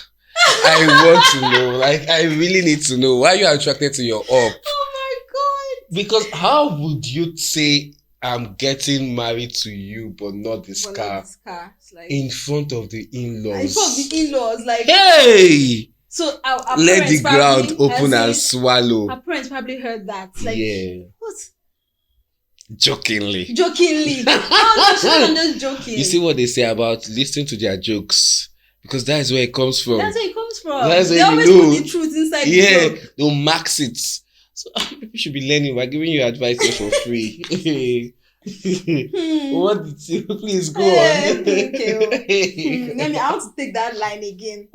I want to know. Like, I really need to know. Why are you attracted to your op? Oh my god. Because how would you say I'm getting married to you but not the scar? Like, in front of the in-laws. In front of the in-laws, like, hey! So our let the ground open and swallow. Our parents probably heard that. Like, yeah. What? Jokingly. Oh, no, she's not just joking. You see what they say about listening to their jokes? Because that is where it comes from. That's where it comes from. That's they always put the truth inside the joke. Yeah, they'll max it. So people should be learning. We're giving you advice for free. What did you please go on? Okay. Let me I want to take that line again.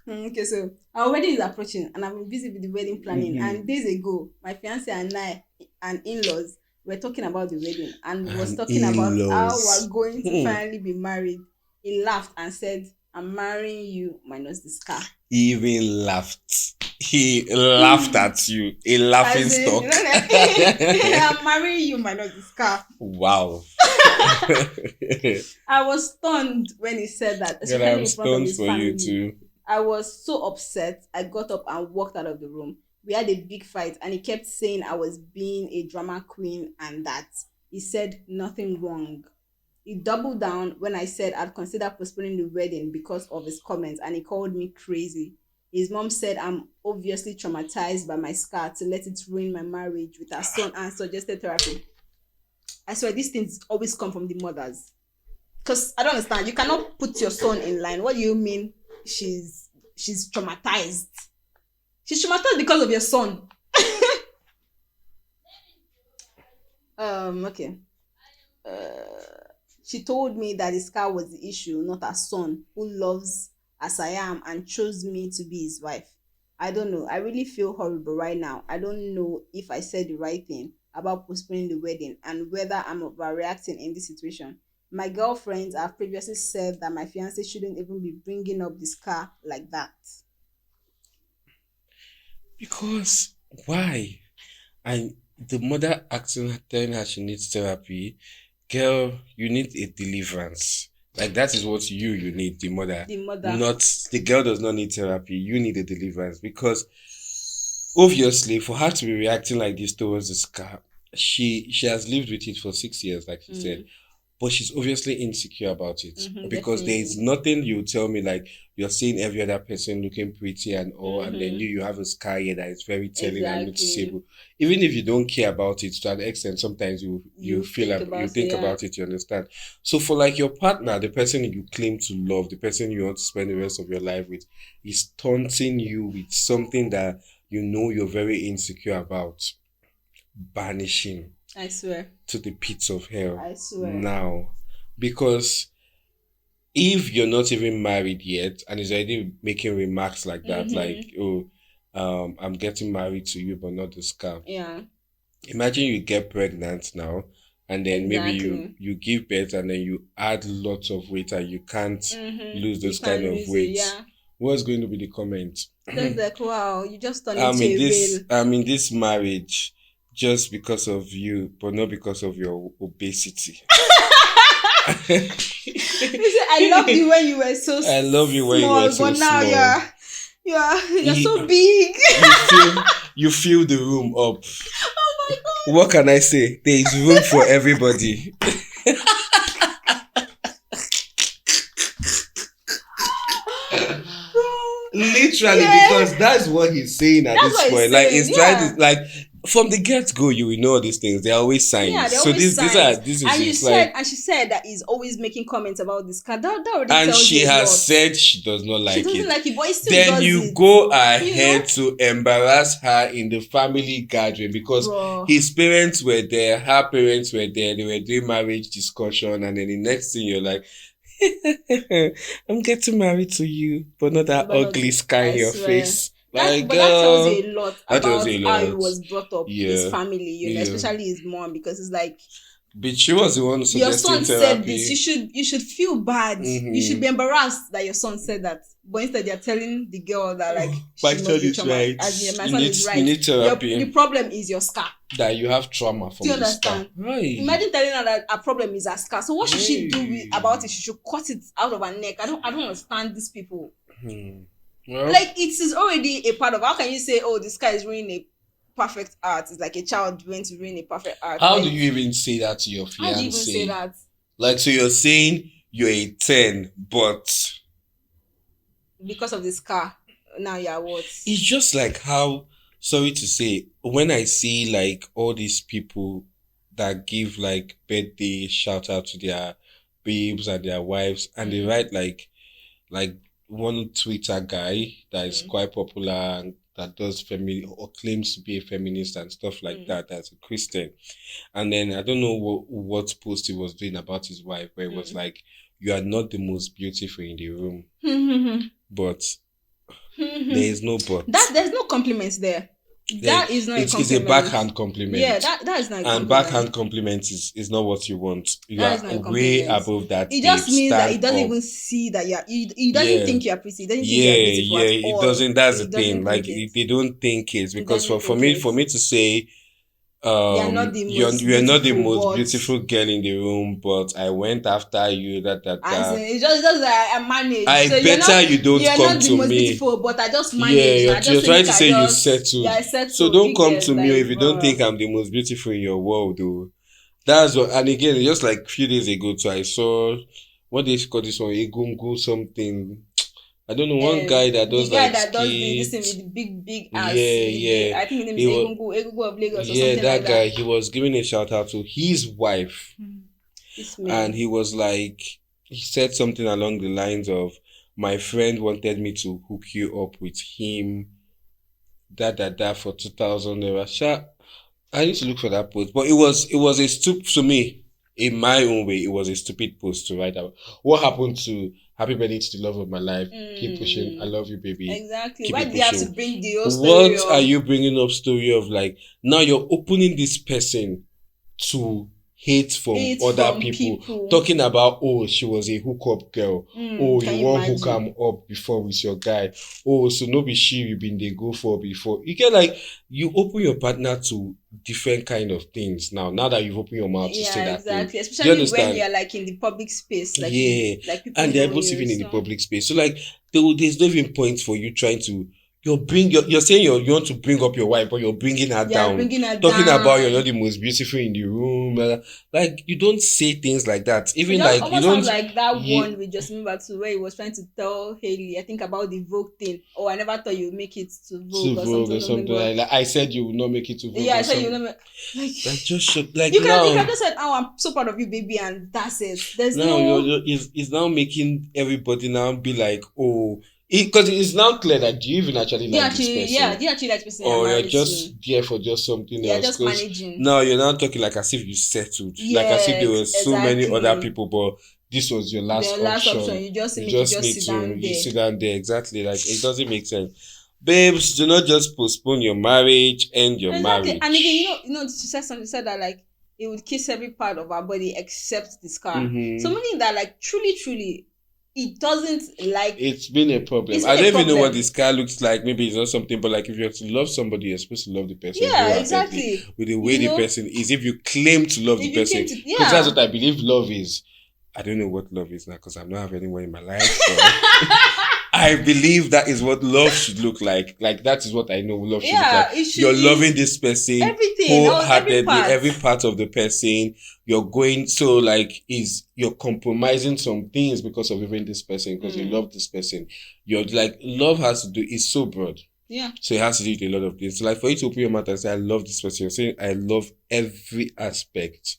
Okay, so our wedding is approaching and I've been busy with the wedding planning. And days ago, my fiancé and I and in-laws were talking about the wedding and was talking about how we're going to finally be married. He laughed and said, I'm marrying you minus the scar. He even laughed. He laughed at you. A laughing stock. I'm marrying you minus the scar. Wow. I was stunned when he said that. Especially I'm in front of his family. You too. I was so upset. I got up and walked out of the room. We had a big fight and he kept saying I was being a drama queen and that he said nothing wrong. He doubled down when I said I'd consider postponing the wedding because of his comments and he called me crazy. His mom said I'm obviously traumatized by my scar to let it ruin my marriage with her son and suggested therapy. I swear these things always come from the mothers. Because I don't understand. You cannot put your son in line. What do you mean she's traumatized? She's traumatized because of your son. Okay. She told me that the scar was the issue, not her son, who loves as I am and chose me to be his wife. I don't know. I really feel horrible right now. I don't know if I said the right thing about postponing the wedding and whether I'm overreacting in this situation. My girlfriends have previously said that my fiancé shouldn't even be bringing up the scar like that. Because why? And the mother telling her she needs therapy. Girl, you need a deliverance. Like, that is what you need, the mother. The mother. Not, the girl does not need therapy. You need a deliverance. Because, obviously, for her to be reacting like this towards the scar, she has lived with it for 6 years, like she said, but she's obviously insecure about it because there is nothing you tell me like you're seeing every other person looking pretty and all, and then you have a scar here that is very telling and noticeable. Even if you don't care about it to an extent, sometimes you think about it, you understand. So for like your partner, the person you claim to love, the person you want to spend the rest of your life with, is taunting you with something that you know you're very insecure about, banishing, I swear, to the pits of hell. I swear. Now, because if you're not even married yet and is already making remarks like that, like, oh, I'm getting married to you, but not the scar. Yeah. Imagine you get pregnant now, and then maybe you give birth, and then you add lots of weight, and you can't lose those kind of weight. Yeah. What's going to be the comment? Just like, wow, you just turned into a veil. I'm in this marriage just because of you, but not because of your obesity. You say, I loved you when you were so small. I love you when you were so but now small. You're so big. You fill the room up. Oh my God. What can I say? There is room for everybody. Literally, because that's what he's saying at this point. Like, he's trying to, like, from the get-go, you will know these things. They're always signs. Yeah, they're always signs. This is and she said that he's always making comments about this car. That already tells you. And she has said she does not like it. She doesn't like it, but it still then does you it. go ahead to embarrass her in the family gathering because his parents were there, her parents were there, they were doing marriage discussion, and then the next thing you're like, I'm getting married to you, but not that ugly scar in your face. That tells you a lot about how he was brought up, his family, especially his mom, because it's like, but she was the one who suggested your son therapy. Said this. You should feel bad. You should be embarrassed that your son said that. But instead, they're telling the girl that like my son is right. My son is right. You need therapy. The problem is your scar. That you have trauma from. Do you understand? Right. Imagine telling her that her problem is her scar. So what should she do about it? She should cut it out of her neck. I don't understand these people. Well, like it is already a part of. How can you say, oh, this guy is ruining a perfect art? It's like a child went to ruin a perfect art. How do you even say that to your fiancé? How do you even say that? Like, so you're saying you're a 10, but because of this car, now you're what? It's just like how, sorry to say, when I see like all these people that give like birthday shout out to their babes and their wives, and they write like one Twitter guy that is quite popular and that does or claims to be a feminist and stuff like that, as a Christian. And then I don't know what post he was doing about his wife, where it was like, you are not the most beautiful in the room. But there is no but. There's no compliments there. That is not a compliment. It's a backhand compliment. Yeah, that is not a compliment. And backhand compliment is not what you want. You are way above that. It just means that he doesn't even see that he doesn't think you're pretty. He doesn't think you're beautiful at all. It doesn't. That's the thing. Like, they don't think it. Because for me to say, you're not the most beautiful girl in the room, but I went after you. It's just like I managed. You don't come to me. You're not the most beautiful, but I just managed. You're trying to say you settled. Yeah, I settled. So don't come to me if you don't think I'm the most beautiful in your world, though. That's what. And again, just like a few days ago, too, I saw what they call this one, Egungun something. I don't know, one guy that does the guy that does this thing with the big ass. Yeah. I think his name is Egungun of Lagos or something like that. Yeah, that guy, he was giving a shout out to his wife. And he was like, he said something along the lines of, my friend wanted me to hook you up with him, for 2,000 naira. I need to look for that post. But it was a to me, in my own way, it was a stupid post to write about. What happened to happy birthday to the love of my life? Keep pushing. I love you, baby. Exactly. Why do you have to bring the whole story? What are you bringing up story of? Like, now you're opening this person to hate from other people. Talking about, oh, she was a hookup girl. Oh, you want hook am up before with your guy. Oh, so no be she you been they go for before. You get like, you open your partner to different kind of things now that you've opened your mouth to say that exactly thing. Especially when you're like in the public space, like like people, and they're both even in the public space, so like there's no even point for you trying to you're saying you want to bring up your wife, but you're bringing her down. Bringing her Talking down. about you're not the most beautiful in the room. Like, you don't say things like that. Even like, you almost don't. sounds like that one we just remember to where he was trying to tell Haley, I think, about the Vogue thing. Oh, I never thought you'd make it to Vogue, or something like I said you would not make it to Vogue. Yeah, I said you would not make like just shut, like you now. can just said, oh, I'm so proud of you, baby, and that's it. There's now no it's now making everybody now be like, oh, because it's now clear that do you even actually like this person? Yeah, do you actually like this person? Or you're just there for just something else? Just managing. Now you're now talking like as if you settled, like as if there were so many other people, but this was your last option. You just need to sit down there. Exactly. Like, it doesn't make sense. Babes, do not just postpone your marriage, end your marriage. And again, she said that like it would kiss every part of our body except the scar. Mm-hmm. So meaning that like truly it doesn't like. It's been a problem. I don't even know what the scar looks like. Maybe it's not something, but like if you have to love somebody, you're supposed to love the person. Yeah, exactly. With the way the person is. If you claim to love the person, because that's what I believe love is. I don't know what love is now because I'm not having anyone in my life. I believe that is what love should look like. Like, that is what I know love should look like. You're loving this person wholeheartedly, every part of the person. You're going, so like, you're compromising some things because of even this person, because you love this person. You're like, love has to do, it's so broad. Yeah. So it has to do with a lot of things. So like, for you to open your mouth and say, I love this person, you're saying, I love every aspect,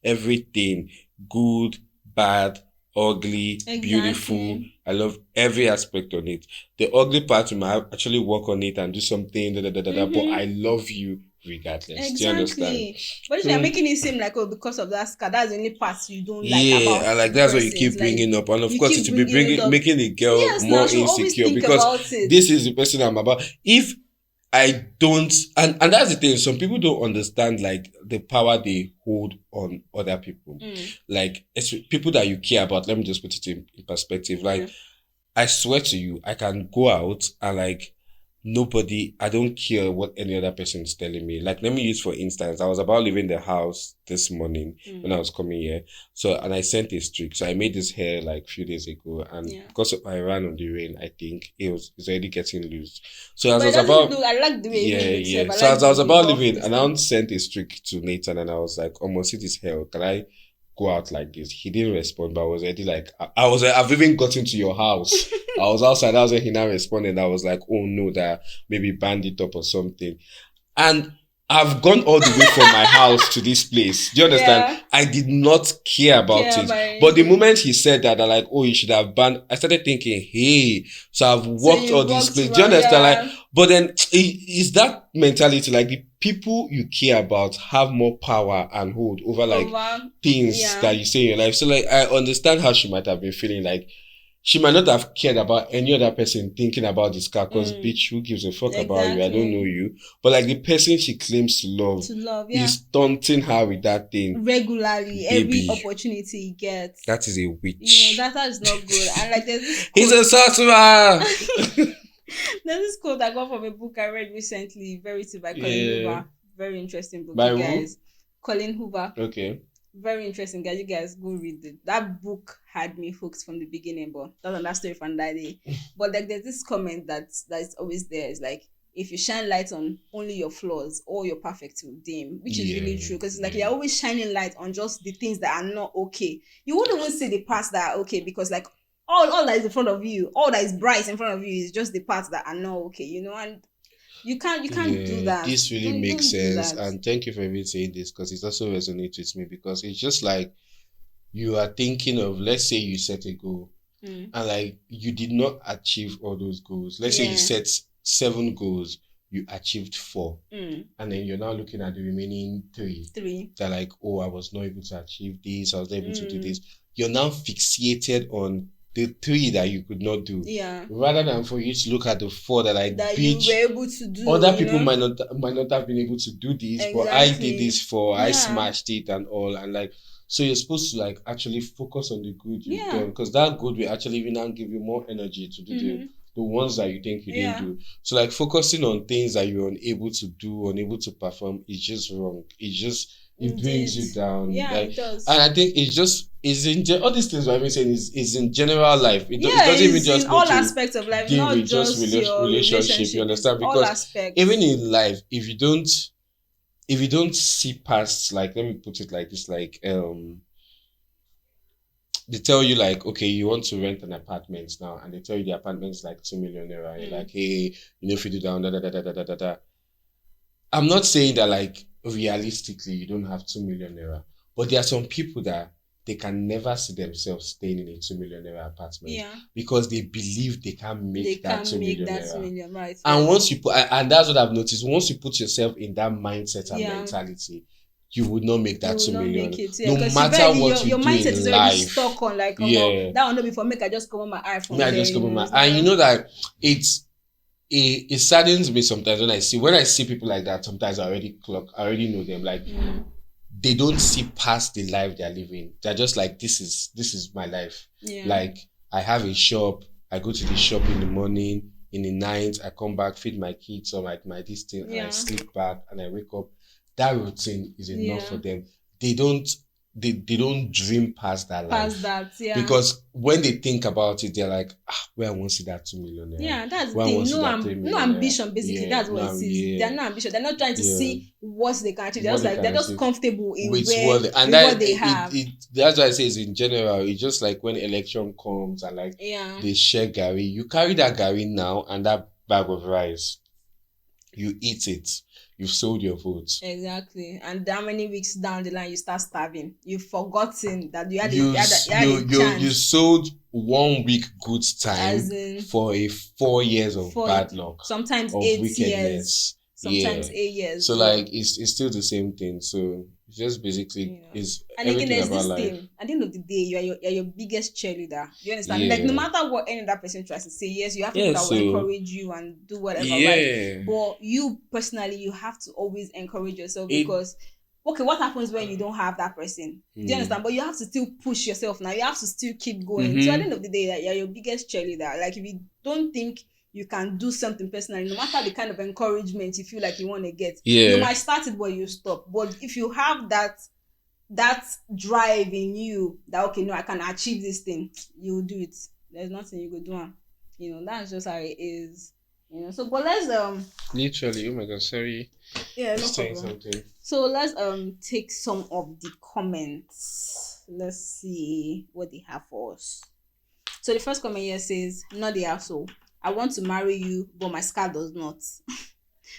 everything, good, bad, ugly, beautiful. I love every aspect on it. The ugly part, you might actually work on it and do something, but I love you regardless. Exactly. Do you understand? But if you're making it seem like, oh, because of that scar, that's the only part you don't like about. Yeah, like that's what you keep bringing up. And of course, it will be making the girl more insecure because this is the person I'm about. If I don't, and that's the thing, some people don't understand like the power they hold on other people. Like, it's people that you care about. Let me just put it in perspective. Like, I swear to you, I can go out and like, I don't care what any other person is telling me. Like, let me use for instance, I was about leaving the house this morning when I was coming here. And I sent a streak. So I made this hair like a few days ago, and because I ran on the rain, I think it's already getting loose. So as I was about, I like the way So as I was about leaving, and I sent a streak to Nathan, and I was like, almost see this hair. Can I go out like this? He didn't respond, but I was already like, I've even gotten to your house. I was outside. That was when he now responded. I was like, oh no, that maybe band it up or something. And I've gone all the way from my house to this place. Do you understand? Yeah. I did not care about it. But the moment he said that, I'm like, oh, you should have banned. I started thinking, hey, so I've walked all these places. Do you understand? Like, but then is that mentality, like the people you care about have more power and hold over things that you say in your life. So like, I understand how she might have been feeling. Like, she might not have cared about any other person thinking about this car, because bitch, who gives a fuck about you? I don't know you. But like, the person she claims to love is taunting her with that thing regularly, every opportunity he gets. That is a witch. That is not good. And like, there's this he's a sorcerer. There's this quote I got from a book I read recently, Verity by Colin Hoover. Very interesting book, you guys. Colin Hoover. Okay. Very interesting, guys. You guys go read it. That book had me hooked from the beginning, but that's another story for another day. But like, there's this comment that's always there. It's like, if you shine light on only your flaws, all your perfect will dim, which is really true. Because it's like, you're always shining light on just the things that are not okay. You wouldn't even see the parts that are okay, because like all that is in front of you, all that is bright in front of you is just the parts that are not okay, and you can't do that. This really makes sense, and thank you for even saying this, because it also resonates with me, because it's just like, you are thinking of, let's say you set a goal and like you did not achieve all those goals. Let's say you set 7 goals, you achieved 4, and then you're now looking at the remaining 3. They're like, oh, I was not able to achieve this, I was not able to do this. You're now fixated on the 3 that you could not do, rather than for you to look at the 4 that you were able to do. Other people might not have been able to do this, but I did this 4. I smashed it and all, and like, so you're supposed to like actually focus on the good you've done, because that good will actually even now give you more energy to do the ones that you think you didn't do. So like, focusing on things that you're unable to do, unable to perform, is just wrong. It's just It brings you down. Yeah, Like, it does. and I think all these things I'm saying is in general life. It doesn't even it's just in need all to aspects of life, deal not with just just your relationship. You relationship. It's understand? all Because aspects. even in life, if you don't see past, like, let me put it like this, like, they tell you, like, okay, you want to rent an apartment now, and they tell you the apartment's like 2 million naira, and you're like, hey, if you do down, da da da da da da da da. I'm not saying that, like, realistically you don't have 2 million naira, but there are some people that they can never see themselves staying in a 2 million naira apartment, because they believe they can't make that 2 million naira. Right. And once you put, and that's what I've noticed, once you put yourself in that mindset and mentality, you would not make that 2 million. No matter what you your do mindset in is already life. stuck on, like, that will not be for make I just come on my iPhone. I just come on my, and you know that it saddens me sometimes when I see people like that. Sometimes I already know them. Like, they don't see past the life they're living. They're just like, this is my life. Like, I have a shop. I go to the shop in the morning, in the night. I come back, feed my kids or my this thing, and I sleep back and I wake up. That routine is enough for them. They don't dream past that life. Because when they think about it, they're like, where I want to see that 2 million. That's the thing. No ambition, basically. That's what it is. They're no ambition. They're not trying to see what they can achieve. They're just comfortable in what they have. That's why I say it's in general. It's just like when election comes and, like, they share gari. You carry that gari now and that bag of rice. You eat it. You've sold your vote. Exactly. And how many weeks down the line you start starving? You've forgotten that you had a chance. You sold 1 week good time for 4 years of bad luck. Sometimes of 8 wickedness. years. Sometimes 8 years. So, like, it's still the same thing. So it's just basically is everything there's about this life. thing. At the end of the day, you're your biggest cheerleader. You understand? Like, no matter what any other person tries to say, yes, you have people that will encourage you and do whatever, right? But you personally, you have to always encourage yourself, because okay, what happens when you don't have that person? Do you understand? But you have to still push yourself now. You have to still keep going. So at the end of the day, you're your biggest cheerleader. Like, if you don't think you can do something personally, no matter the kind of encouragement you feel like you want to get, you might start it but you stop. But if you have that drive in you that, okay, no, I can achieve this thing, you'll do it. There's nothing you could do. That's just how it is. So, but let's literally, oh my god, sorry. No problem. Something. So let's take some of the comments. Let's see what they have for us. So the first comment here says, not the asshole, I want to marry you, but my scar does not.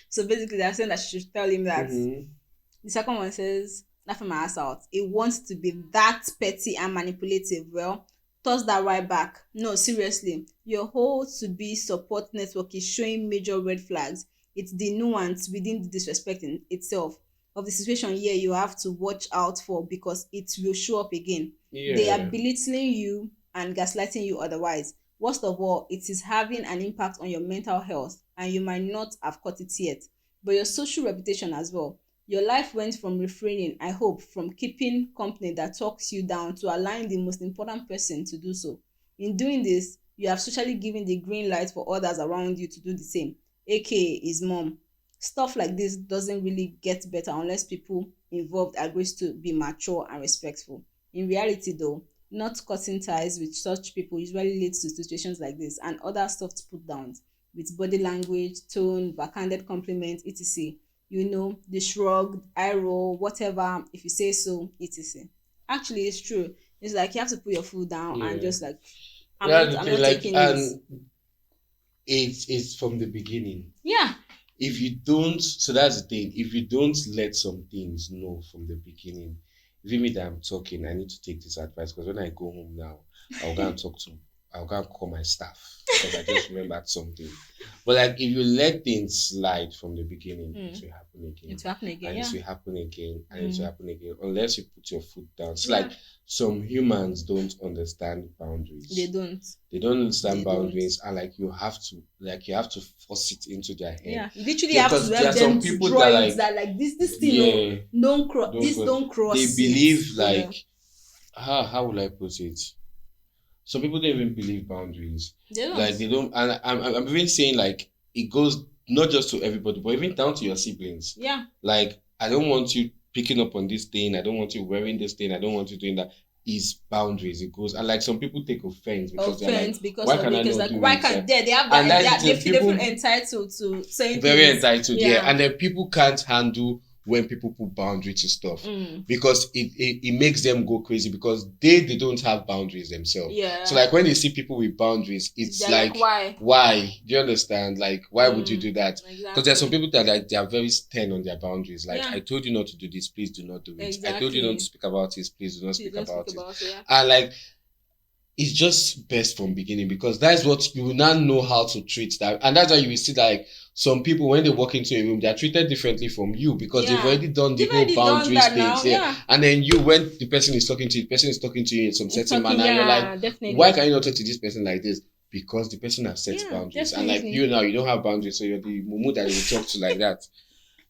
So basically they're saying that she should tell him that. The second one says, laughing my ass out, it wants to be that petty and manipulative. Well, toss that right back. No, seriously, your whole to be support network is showing major red flags. It's the nuance within the disrespect in itself of the situation here you have to watch out for, because it will show up again. They are belittling you and gaslighting you otherwise. Worst of all, it is having an impact on your mental health, and you might not have caught it yet, but your social reputation as well. Your life went from refraining, I hope, from keeping company that talks you down to allowing the most important person to do so. In doing this, you have socially given the green light for others around you to do the same, aka his mom. Stuff like this doesn't really get better unless people involved agrees to be mature and respectful. In reality though, not cutting ties with such people usually leads to situations like this and other soft put downs with body language, tone, backhanded compliments, etc. The shrug, eye roll, whatever, if you say so, etc. Actually, it's true. It's like you have to put your foot down and just like, I'm not taking it. It's from the beginning. Yeah. If you don't, so that's the thing. If you don't let some things know from the beginning, even me that I'm talking, I need to take this advice, because when I go home now, I'll go and call my staff, because I just remembered something. But like, if you let things slide from the beginning, it will happen again. It will happen again, and it will happen again, and it will happen again, unless you put your foot down. So like, some humans don't understand boundaries. They don't understand boundaries, and like, you have to force it into their head. Yeah, you literally have to help them to draw it, that like this thing, don't cross. Don't cross. They believe like, how will I put it? Some people don't even believe boundaries. Like, they don't, and I'm even saying, like, it goes not just to everybody, but even down to your siblings. Yeah. Like, I don't want you picking up on this thing. I don't want you wearing this thing. I don't want you doing that. Is boundaries. It goes, and like some people take offense because they're like, why can I not do why it? can't they have that, they feel entitled to saying very things. entitled, yeah. And then people can't handle when people put boundary to stuff because it makes them go crazy because they don't have boundaries themselves. Yeah. So like when they see people with boundaries, it's like why? Do you understand? Like why would you do that? Because there's some people that like they are very stern on their boundaries. Like I told you not to do this, please do not do it. Exactly. I told you not to speak about this, please do not speak about it. Yeah. And like it's just best from beginning because that's what you will now know how to treat that, and that's why you will see that like some people when they walk into a room they're treated differently from you because they've already done the whole boundaries things. And then you, when the person is talking to you, the person is talking to you in some certain manner, you're like, definitely. Why can you not talk to this person like this? Because the person has set boundaries, and like you now, you don't have boundaries, so you're the mumu that they will talk to like that.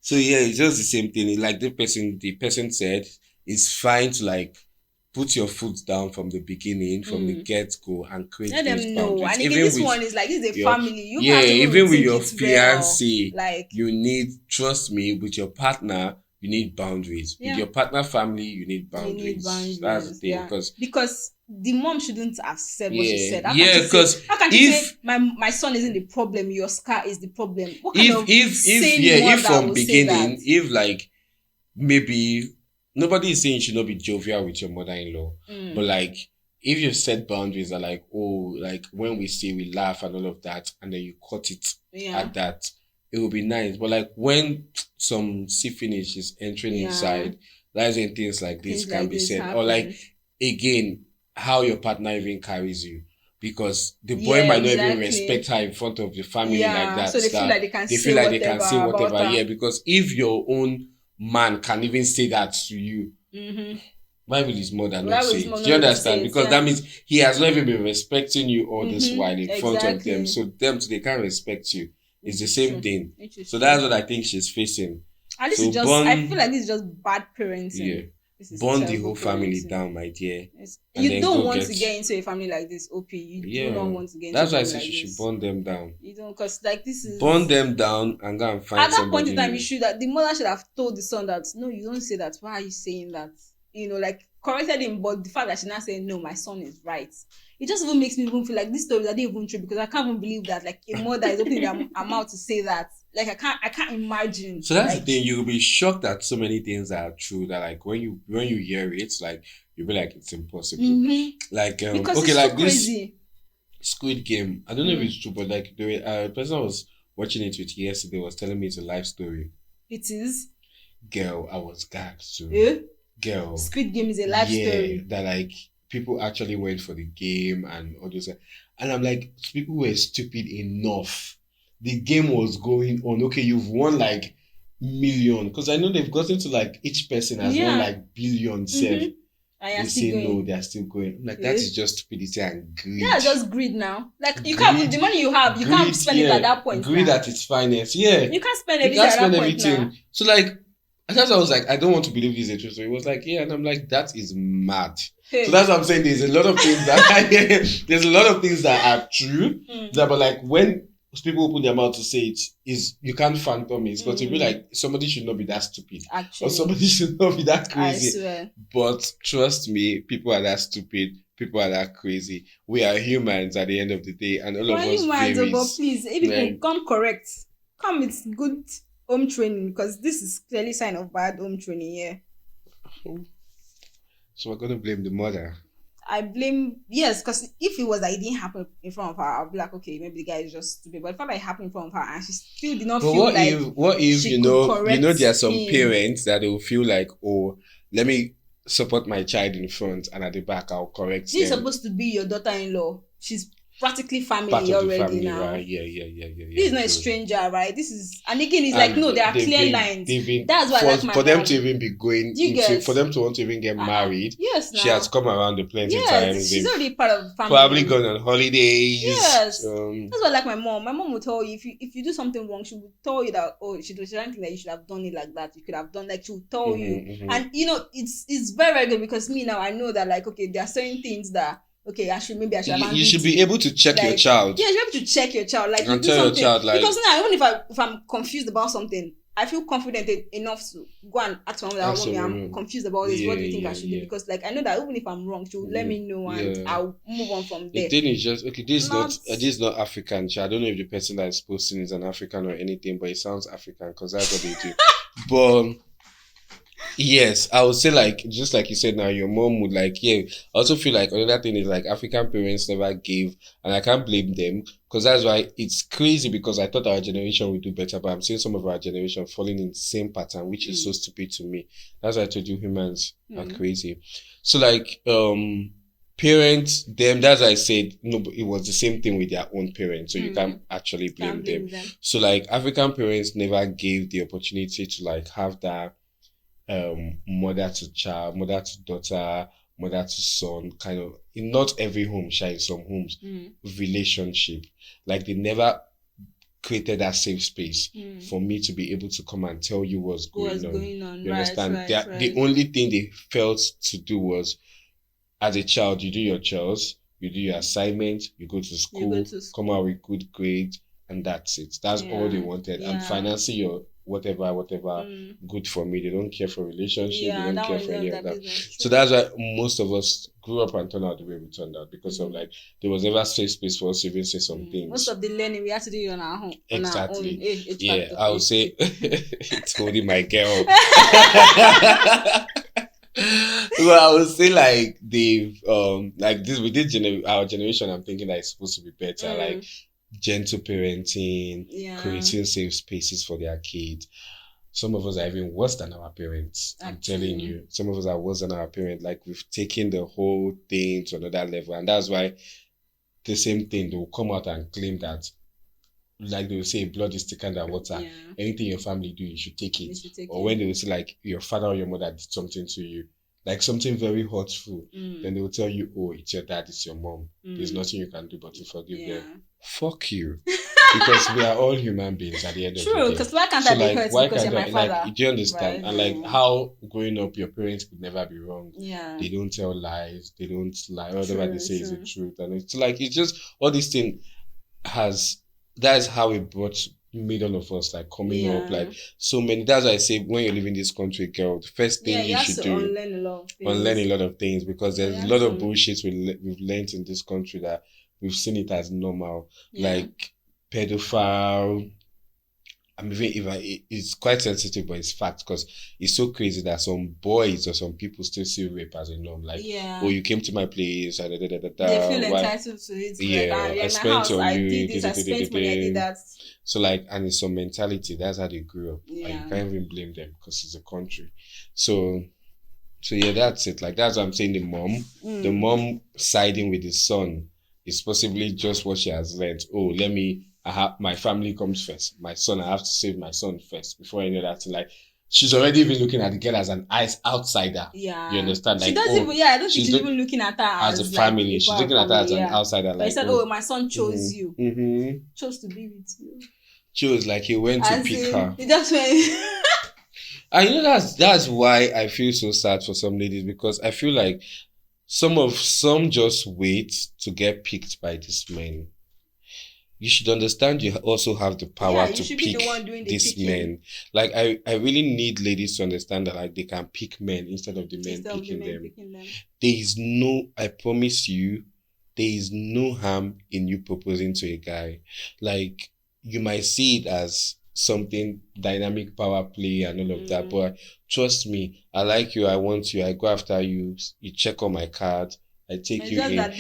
So yeah, it's just the same thing. Like the person said, it's fine to like put your foot down from the beginning, from the get-go, and create those boundaries. Let them know. And again, this one is like, this is a family. You have to even with your fiancé, like you need, trust me, with your partner, you need boundaries. With your partner family, you need boundaries. That's the thing. Because the mom shouldn't have said what she said. How can you say my son isn't the problem, your scar is the problem? What kind of if from beginning, if like maybe nobody is saying you should not be jovial with your mother-in-law, but like if you set boundaries that like, oh, like when we say we laugh and all of that, and then you cut it at that, it will be nice. But like when some see finish is entering inside, that's when things like this can be said. Happen. Or like again, how your partner even carries you. Because the boy might not even respect her in front of the family like that. So they feel like they can say whatever. Yeah, because if your own man can even say that to you, why will his mother not say it? Do you understand? Because that means he has not even been respecting you all this while in front of them. So they can't respect you. It's the same thing. So that's what I think she's facing. And this is just, I feel like this is just bad parenting. Yeah. Bond the whole family down, my dear. You don't want to get into a family like this, OP. You do not want to get into a family like this. That's why I said you should bond them down. You don't, because like this is... Bond them down and go and find somebody. At that point in time, the mother should have told the son that, no, you don't say that. Why are you saying that? You know, like, corrected him, but the fact that she now saying, no, my son is right. It just even makes me even feel like this story is not even true, because I can't even believe that, like, a mother is opening her mouth to say that. Like, I can't imagine. So that's the thing, you'll be shocked that so many things are true, that like when you hear it, like you'll be like, it's impossible. Like because okay, it's like so this crazy. Squid Game, I don't know if it's true, but like the person I was watching it with yesterday was telling me it's a life story. It is? Girl, I was gagged too. Yeah? Girl, Squid Game is a life story. That like people actually went for the game and all those, and I'm like, people were stupid enough. The game was going on. Okay, you've won like million, because I know they've gotten to like each person has won like billions. They say no, they're still going. I'm like, that is just stupidity and greed. Yeah, just greed now. Like you can't, the money you have, you can't spend it at that point. Greed at its finest. Yeah, you can't spend everything at that point now. So like, at first I was like, I don't want to believe this is true. So it was like, yeah, and I'm like, that is mad. Hey. So that's what I'm saying. There's a lot of things that there's a lot of things that are true. That, but like when people open their mouth to say it, is you can't phantom it, because you'll be like, somebody should not be that stupid, actually, or somebody should not be that crazy. I swear. But trust me, people are that stupid. People are that crazy. We are humans at the end of the day, and all of us varies. But please, if people come correct, come with good home training, because this is clearly sign of bad home training. Yeah. So we're gonna blame the mother. I blame, yes, because if it was that it didn't happen in front of her, I'll be like, okay, maybe the guy is just stupid. But the fact that it happened in front of her and she still did not feel like, what if you know there are some parents that will feel like, oh, let me support my child in front, and at the back I'll correct them. She's supposed to be your daughter-in-law. She's practically family already now. Right? Yeah. This is not a stranger, right? This is, and again, it's like, no, there are clear lines. That's why I like my for them to even be going into, for them to want to even get married. Yes, she has come around plenty times. She's already part of the family. Probably gone on holidays. Yes, that's why I like my mom. My mom will tell you if you do something wrong, she will tell you that, oh, she doesn't think that you should have done it like that. You could have done, like, she will tell you, and you know, it's very, very good, because me now, I know that, like, okay, there are certain things that, okay, I should have. You should be able to check your child. Yeah, you should be able to check your child. Like, and tell your child, like, because now, even if I'm confused about something, I feel confident enough to go and ask my mom that, mommy, I'm confused about this. What do you think I should do? Because like I know that even if I'm wrong, she will let me know and I'll move on from there. The thing is just okay. This is not African. I don't know if the person that is posting is an African or anything, but it sounds African because that's what they do. But yes, I would say like just like you said now, your mom would like I also feel like another thing is like African parents never gave, and I can't blame them because that's why it's crazy because I thought our generation would do better, but I'm seeing some of our generation falling in the same pattern, which is so stupid to me. That's why I told you humans are crazy. So like parents, them, that's why I said no, it was the same thing with their own parents, so you can't actually blame them. So like African parents never gave the opportunity to like have that mother to child, mother to daughter, mother to son kind of, in not every home, in some homes, relationship. Like they never created that safe space for me to be able to come and tell you what's going on. You understand? Right. The only thing they felt to do was, as a child, you do your chores, you do your assignment, you go to school, come out with good grades, and that's it. That's all they wanted. And financing your whatever good for me. They don't care for relationship, they don't care for any of that. So that's why most of us grew up and turned out the way we turned out, because of like there was never safe space for us to even say some things. Most of the learning we had to do on our home. Exactly. I would say it's holding my girl. Well, I would say like they've like this with this our generation, I'm thinking that it's supposed to be better, like gentle parenting, creating safe spaces for their kids. Some of us are even worse than our parents. I'm telling you, some of us are worse than our parents. Like we've taken the whole thing to another level, and that's why the same thing, they will come out and claim that, like they will say, blood is thicker than water. Anything your family do, you should take it. Or when they will say like your father or your mother did something to you, like something very hurtful, then they will tell you, oh, it's your dad, it's your mom. There's nothing you can do but to forgive them. Fuck you. Because we are all human beings at the end of the day. True, because why can't I be hurt because you're my father? Like, do you understand? Right. And like how growing up, your parents could never be wrong. They don't tell lies. They don't lie. Whatever they say is the truth. And it's like, it's just, all these things that's how it made all of us like coming up, like so many. That's why I say when you live in this country, girl, the first thing you should do, unlearn a lot of things, because there's a lot of bullshit we've learned in this country that we've seen it as normal, like pedophile. I mean, even it's quite sensitive, but it's fact, because it's so crazy that some boys or some people still see rape as a norm. Like, oh, you came to my place, they feel entitled to it. I spent on you. I did this, I spent money, I did that. So like, and it's some mentality. That's how they grew up. And you can't even blame them because it's a country. So yeah, that's it. Like, that's what I'm saying. The mom siding with the son is possibly just what she has learned. Oh, my family comes first. My son, I have to save my son first before any other thing. Like, she's already even looking at the girl as an outsider. You understand? Like, she doesn't even, I don't think she's even looking at her as a family. Like, she's looking at her as an outsider. Like, I said, my son chose you. Chose to be with you. Chose, like he went to pick her. He just went. And you know, that's why I feel so sad for some ladies, because I feel like some just wait to get picked by these men. You should understand you also have the power to pick these men. Like, I really need ladies to understand that like they can pick men instead of the men picking them. I promise you, there is no harm in you proposing to a guy. Like, you might see it as something dynamic power play and all of that, but trust me, I like you, I want you, I go after you, you check on my card, I take you in. I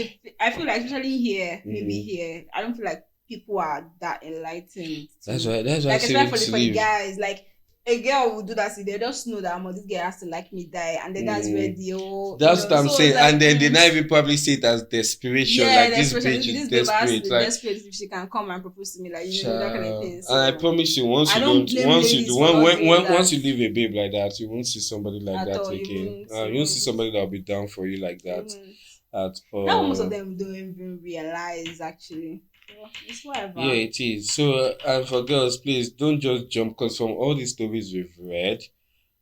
feel like, especially here, maybe here, I don't feel like people are that enlightened. That's why like, especially for the guys, like a girl will do that, so they just know that this girl has to like me die, and then that's where the whole. That's what I'm saying, like, and then they not even probably see it as desperation. Like, this bitch is desperate. Like, desperate if she can come and propose to me, like, that kind of thing. So, and I promise you, once you leave a babe like that, you won't see somebody like that again. You won't see somebody that will be down for you like that at all. Now most of them don't even realize, actually. It's whatever. Yeah, it is. So, and for girls, please don't just jump, because from all the stories we've read,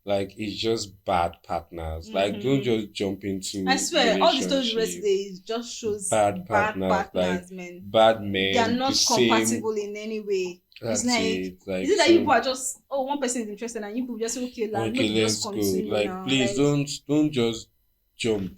like it's just bad partners. Like don't just jump into I swear, all the stories we read relationship. today just shows Bad bad partners, like partners, man. bad They are men, the not same. compatible in any way. It's That's like, it. Like is it that you so. people are just, oh, one person is interested and you people just say, okay, like, Okay, make it just let's go. continue Like, now. please Like, don't just jump.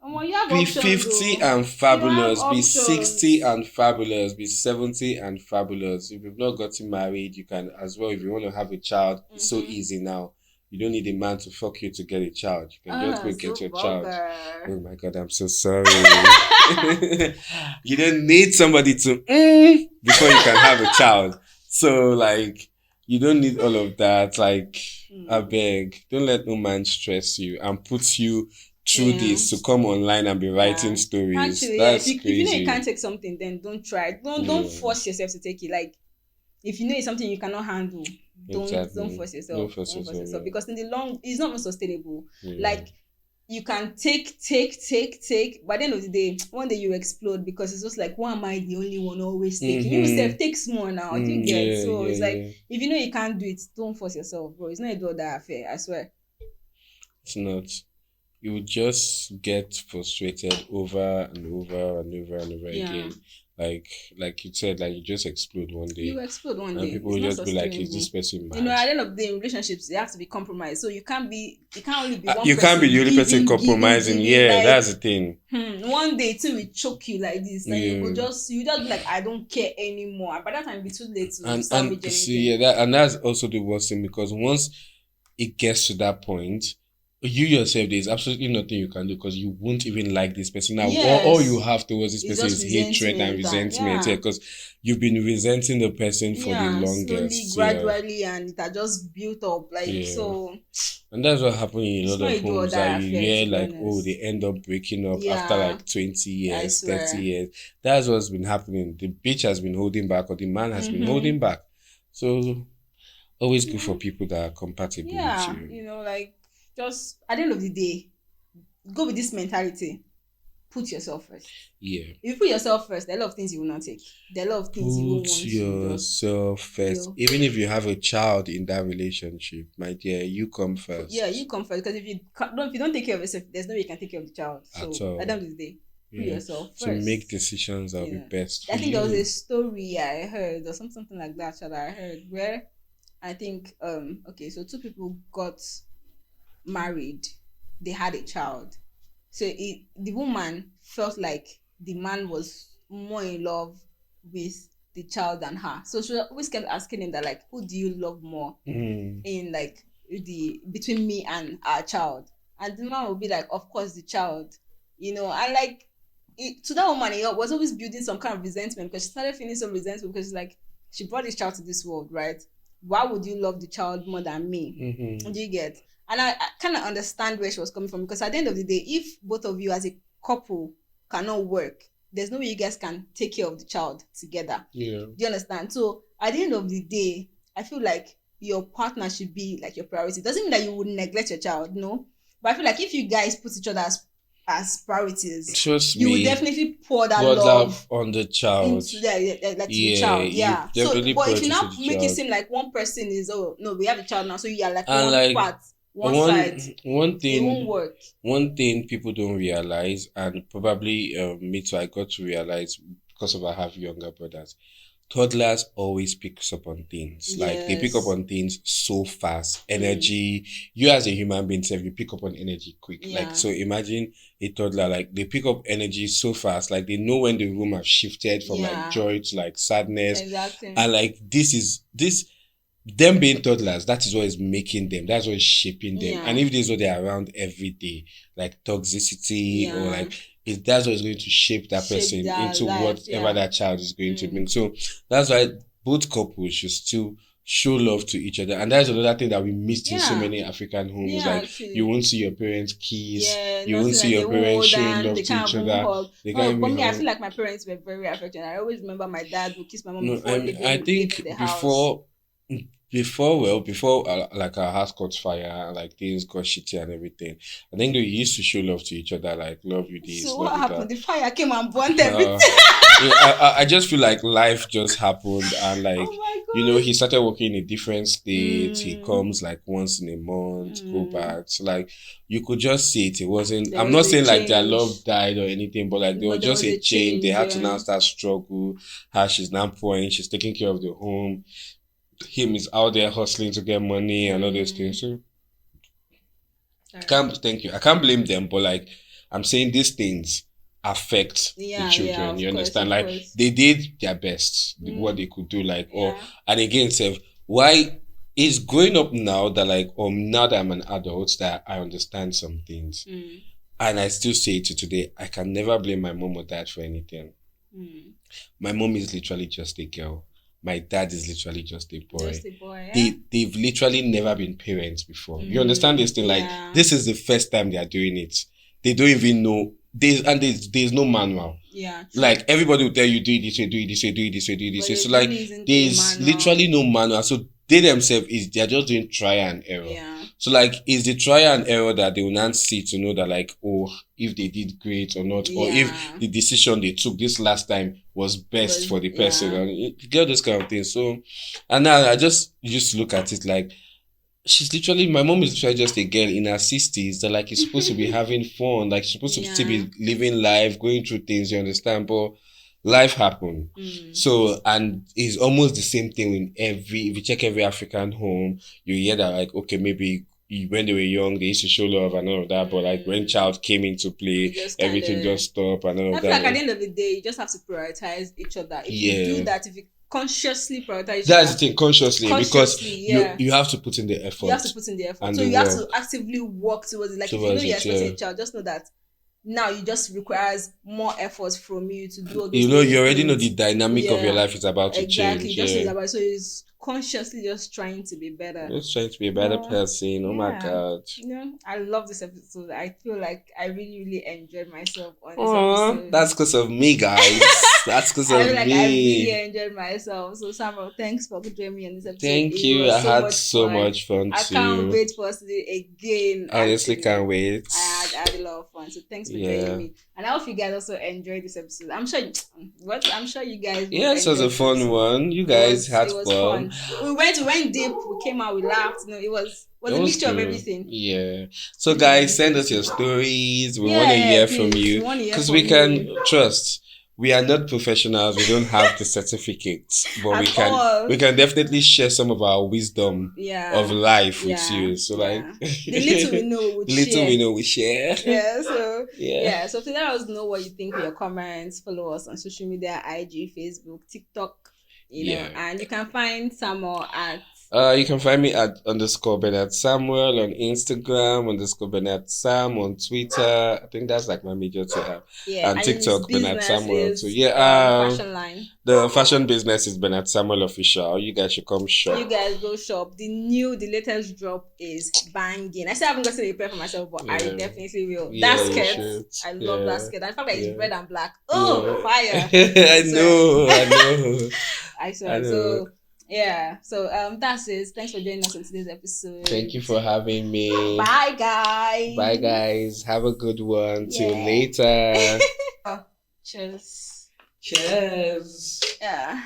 you have Be options, 50 though. and You have fabulous. Be 60 options. and fabulous. Be 70 and fabulous. If you've not gotten married, you can as well. If you want to have a child, it's so easy now. You don't need a man to fuck you to get a child. You can just go So get your child. vulgar. Oh my god, I'm so sorry. You don't need somebody to before you can have a child. So like you don't need all of that. Like I beg, don't let no man stress you and put you through this to come online and be writing stories. Actually, That's if crazy. you know you can't take something, then don't try. Don't force yourself to take it. Like if you know it's something you cannot handle, don't force yourself. Don't force yourself, yeah. Because in the long, it's not even sustainable. Yeah. Like you can take. By the end of the day, one day you explode because it's just like, why am I the only one always taking? You self takes more now. Do you get? So it's like if you know you can't do it, don't force yourself, bro. It's not a do or die affair. I swear. It's not. You would just get frustrated over and over and over and over again. Like you said, like you just explode one day. You explode one day. And people will just be like, is this person mad? You know, at the end of the day, in relationships, they have to be compromised. So you can't only be one person. You can't be the only person compromising. Giving, like, that's the thing. One day too will choke you like this. Like you just be like, I don't care anymore. And by that time it'll be too late to salvage anything. See, and that's also the worst thing, because once it gets to that point, you yourself, there's absolutely nothing you can do, because you won't even like this person now. All you have towards this person is hatred and resentment. Because you've been resenting the person for the longest. Slowly, gradually, and it has just built up. So. And that's what happened in a lot of homes. Like you hear, like, they end up breaking up after like 20 years, 30 years. That's what's been happening. The bitch has been holding back, or the man has been holding back. So always good for people that are compatible with you. You know, like, just at the end of the day, go with this mentality. Put yourself first. Yeah. If you put yourself first, there are a lot of things you will not take. There are a lot of things you will want to do. Put yourself first. Even if you have a child in that relationship, my dear, you come first. Yeah, you come first. Because if you don't take care of yourself, there's no way you can take care of the child. So at the end of the day, put yourself first. So make decisions that will be best for I think you. there was a story I heard, or something like that that I heard, where I think so two people got married, they had a child. So the woman felt like the man was more in love with the child than her. So she always kept asking him that, like, who do you love more in like between me and our child? And the man would be like, of course, the child. You know, and like to that woman, it was always building some kind of resentment, because she started feeling some resentment, because like she brought this child to this world, right? Why would you love the child more than me? Do you get? And I kind of understand where she was coming from, because at the end of the day, if both of you as a couple cannot work, there's no way you guys can take care of the child together. Yeah. Do you understand? So at the end of the day, I feel like your partner should be like your priority. It doesn't mean that you would neglect your child, no. But I feel like if you guys put each other as priorities, trust you me, will definitely pour that love on the child into the child. Yeah. So, but if you now make it seem like one person is, oh no, we have a child now, so you are like one part. One side, one thing, it won't work. One thing people don't realize, and probably me too, I got to realize because I have younger brothers. Toddlers always picks up on things. Like they pick up on things so fast. Energy. You as a human being, you pick up on energy quick. Yeah. Like, so imagine a toddler, like they pick up energy so fast. Like they know when the room have shifted from like joy to like sadness. Exactly. And like them being toddlers, that is what is making them, that's what is shaping them. And if this is what they're around every day, like toxicity or like that's what is going to shape that person into whatever that child is going to bring. So that's why both couples should still show love to each other. And that's another thing that we missed in so many African homes. Like actually, you won't see your parents kiss, you won't see your parents showing love to each other. For me, I feel like my parents were very affectionate. I always remember my dad would kiss my mom before I think before Before like our house caught fire, like things got shitty and everything. I think they used to show love to each other, like love you this, So love what you happened? that. The fire came and burnt everything. Yeah, I just feel like life just happened, and like Oh my god. he started working in a different state. He Mm. comes like once in a month, go Mm. back. So like you could just see it. It wasn't. There I'm was not a saying like their change. love died or anything, but like there was But there just was a a change. They change, had to yeah. now start struggle. How she's now pouring, she's taking care of the home. Him is out there hustling to get money and all those things. So thank you. I can't blame them, but like I'm saying these things affect the Yeah, children. of You course, understand? of Like course. they did their best, what they could do, like or Yeah. and again, Seth, why is growing up now that like now that I'm an adult that I understand some things. Mm. And I still say to today, I can never blame my mom or dad for anything. Mm. My mom is literally just a girl. My dad is literally just a boy. Just a boy, yeah. They've literally never been parents before. You understand this thing? Like Yeah. this is the first time they are doing it. They don't even know. There's no manual. Yeah. True. Like everybody will tell you do it this way, do it this way, do it this way, do it this But way. the So like journey isn't a there's manual. literally no manual. So they themselves they're just doing try and error. Yeah. So like it's the try and error that they will not see to know that like if they did great or not, or if Yeah. the decision they took this last time was best for the person, yeah. and you get this kind of thing. So and now I just used to look at it like my mom is literally just a girl in her 60s that like is supposed to be having fun, like she's supposed to still be living life, going through things, you understand? But life happened. So and it's almost the same thing in if you check every African home, you hear that like okay, maybe when they were young they used to show love and all of that, but like when child came into play, everything just stopped and all I of feel that. like at the end of the day you just have to prioritize each other. If you do that, if you consciously prioritize that's the thing, consciously because yeah. you have to put in the effort. You have to put in the effort. And so you have to actively work towards it. Like towards if you know you're expecting yeah. a child, just know that now you just requires more effort from you to do all those you know things. You already know the dynamic of your life is about to change. Exactly. So it's consciously just trying to be better. Just trying to be a better person. Oh my god. I love this episode. I feel like I really, really enjoyed myself on this episode. That's because of me, guys. That's because of me. I really enjoyed myself. So Samuel, thanks for joining me on this episode. Thank you. I had so much fun too. I can't wait for us to do it again. I honestly can't wait. I had a lot of fun. So thanks for joining me. And I hope you guys also enjoyed this episode. I'm sure you guys. Yes, it was a fun one. You guys had fun. We went deep. We came out. We laughed. It was a mixture of everything. Yeah. So guys, send us your stories. We want to hear from you because we can trust. We are not professionals. We don't have the certificates, but we can definitely share some of our wisdom of life with you. So like the little we know, we share. Yeah. So So please let us know what you think with your comments. Follow us on social media: IG, Facebook, TikTok. And you can find Samuel at. You can find me at _Bernard Samuel on Instagram, _Bernard Sam on Twitter. I think that's like my major Twitter. And TikTok, Bernard Samuel. So fashion line. The fashion business is Bernard Samuel Official. You guys should come shop. You guys go shop. The latest drop is banging. I still haven't gotten a pair for myself, but I definitely will. That skirt, I love that skirt. I feel like it's red and black. Oh, fire! I know. I swear. So. Yeah, so that's it. Thanks for joining us on today's episode. Thank you for having me. Bye, guys. Bye, guys. Have a good one. Till later. Cheers. Cheers. Yeah.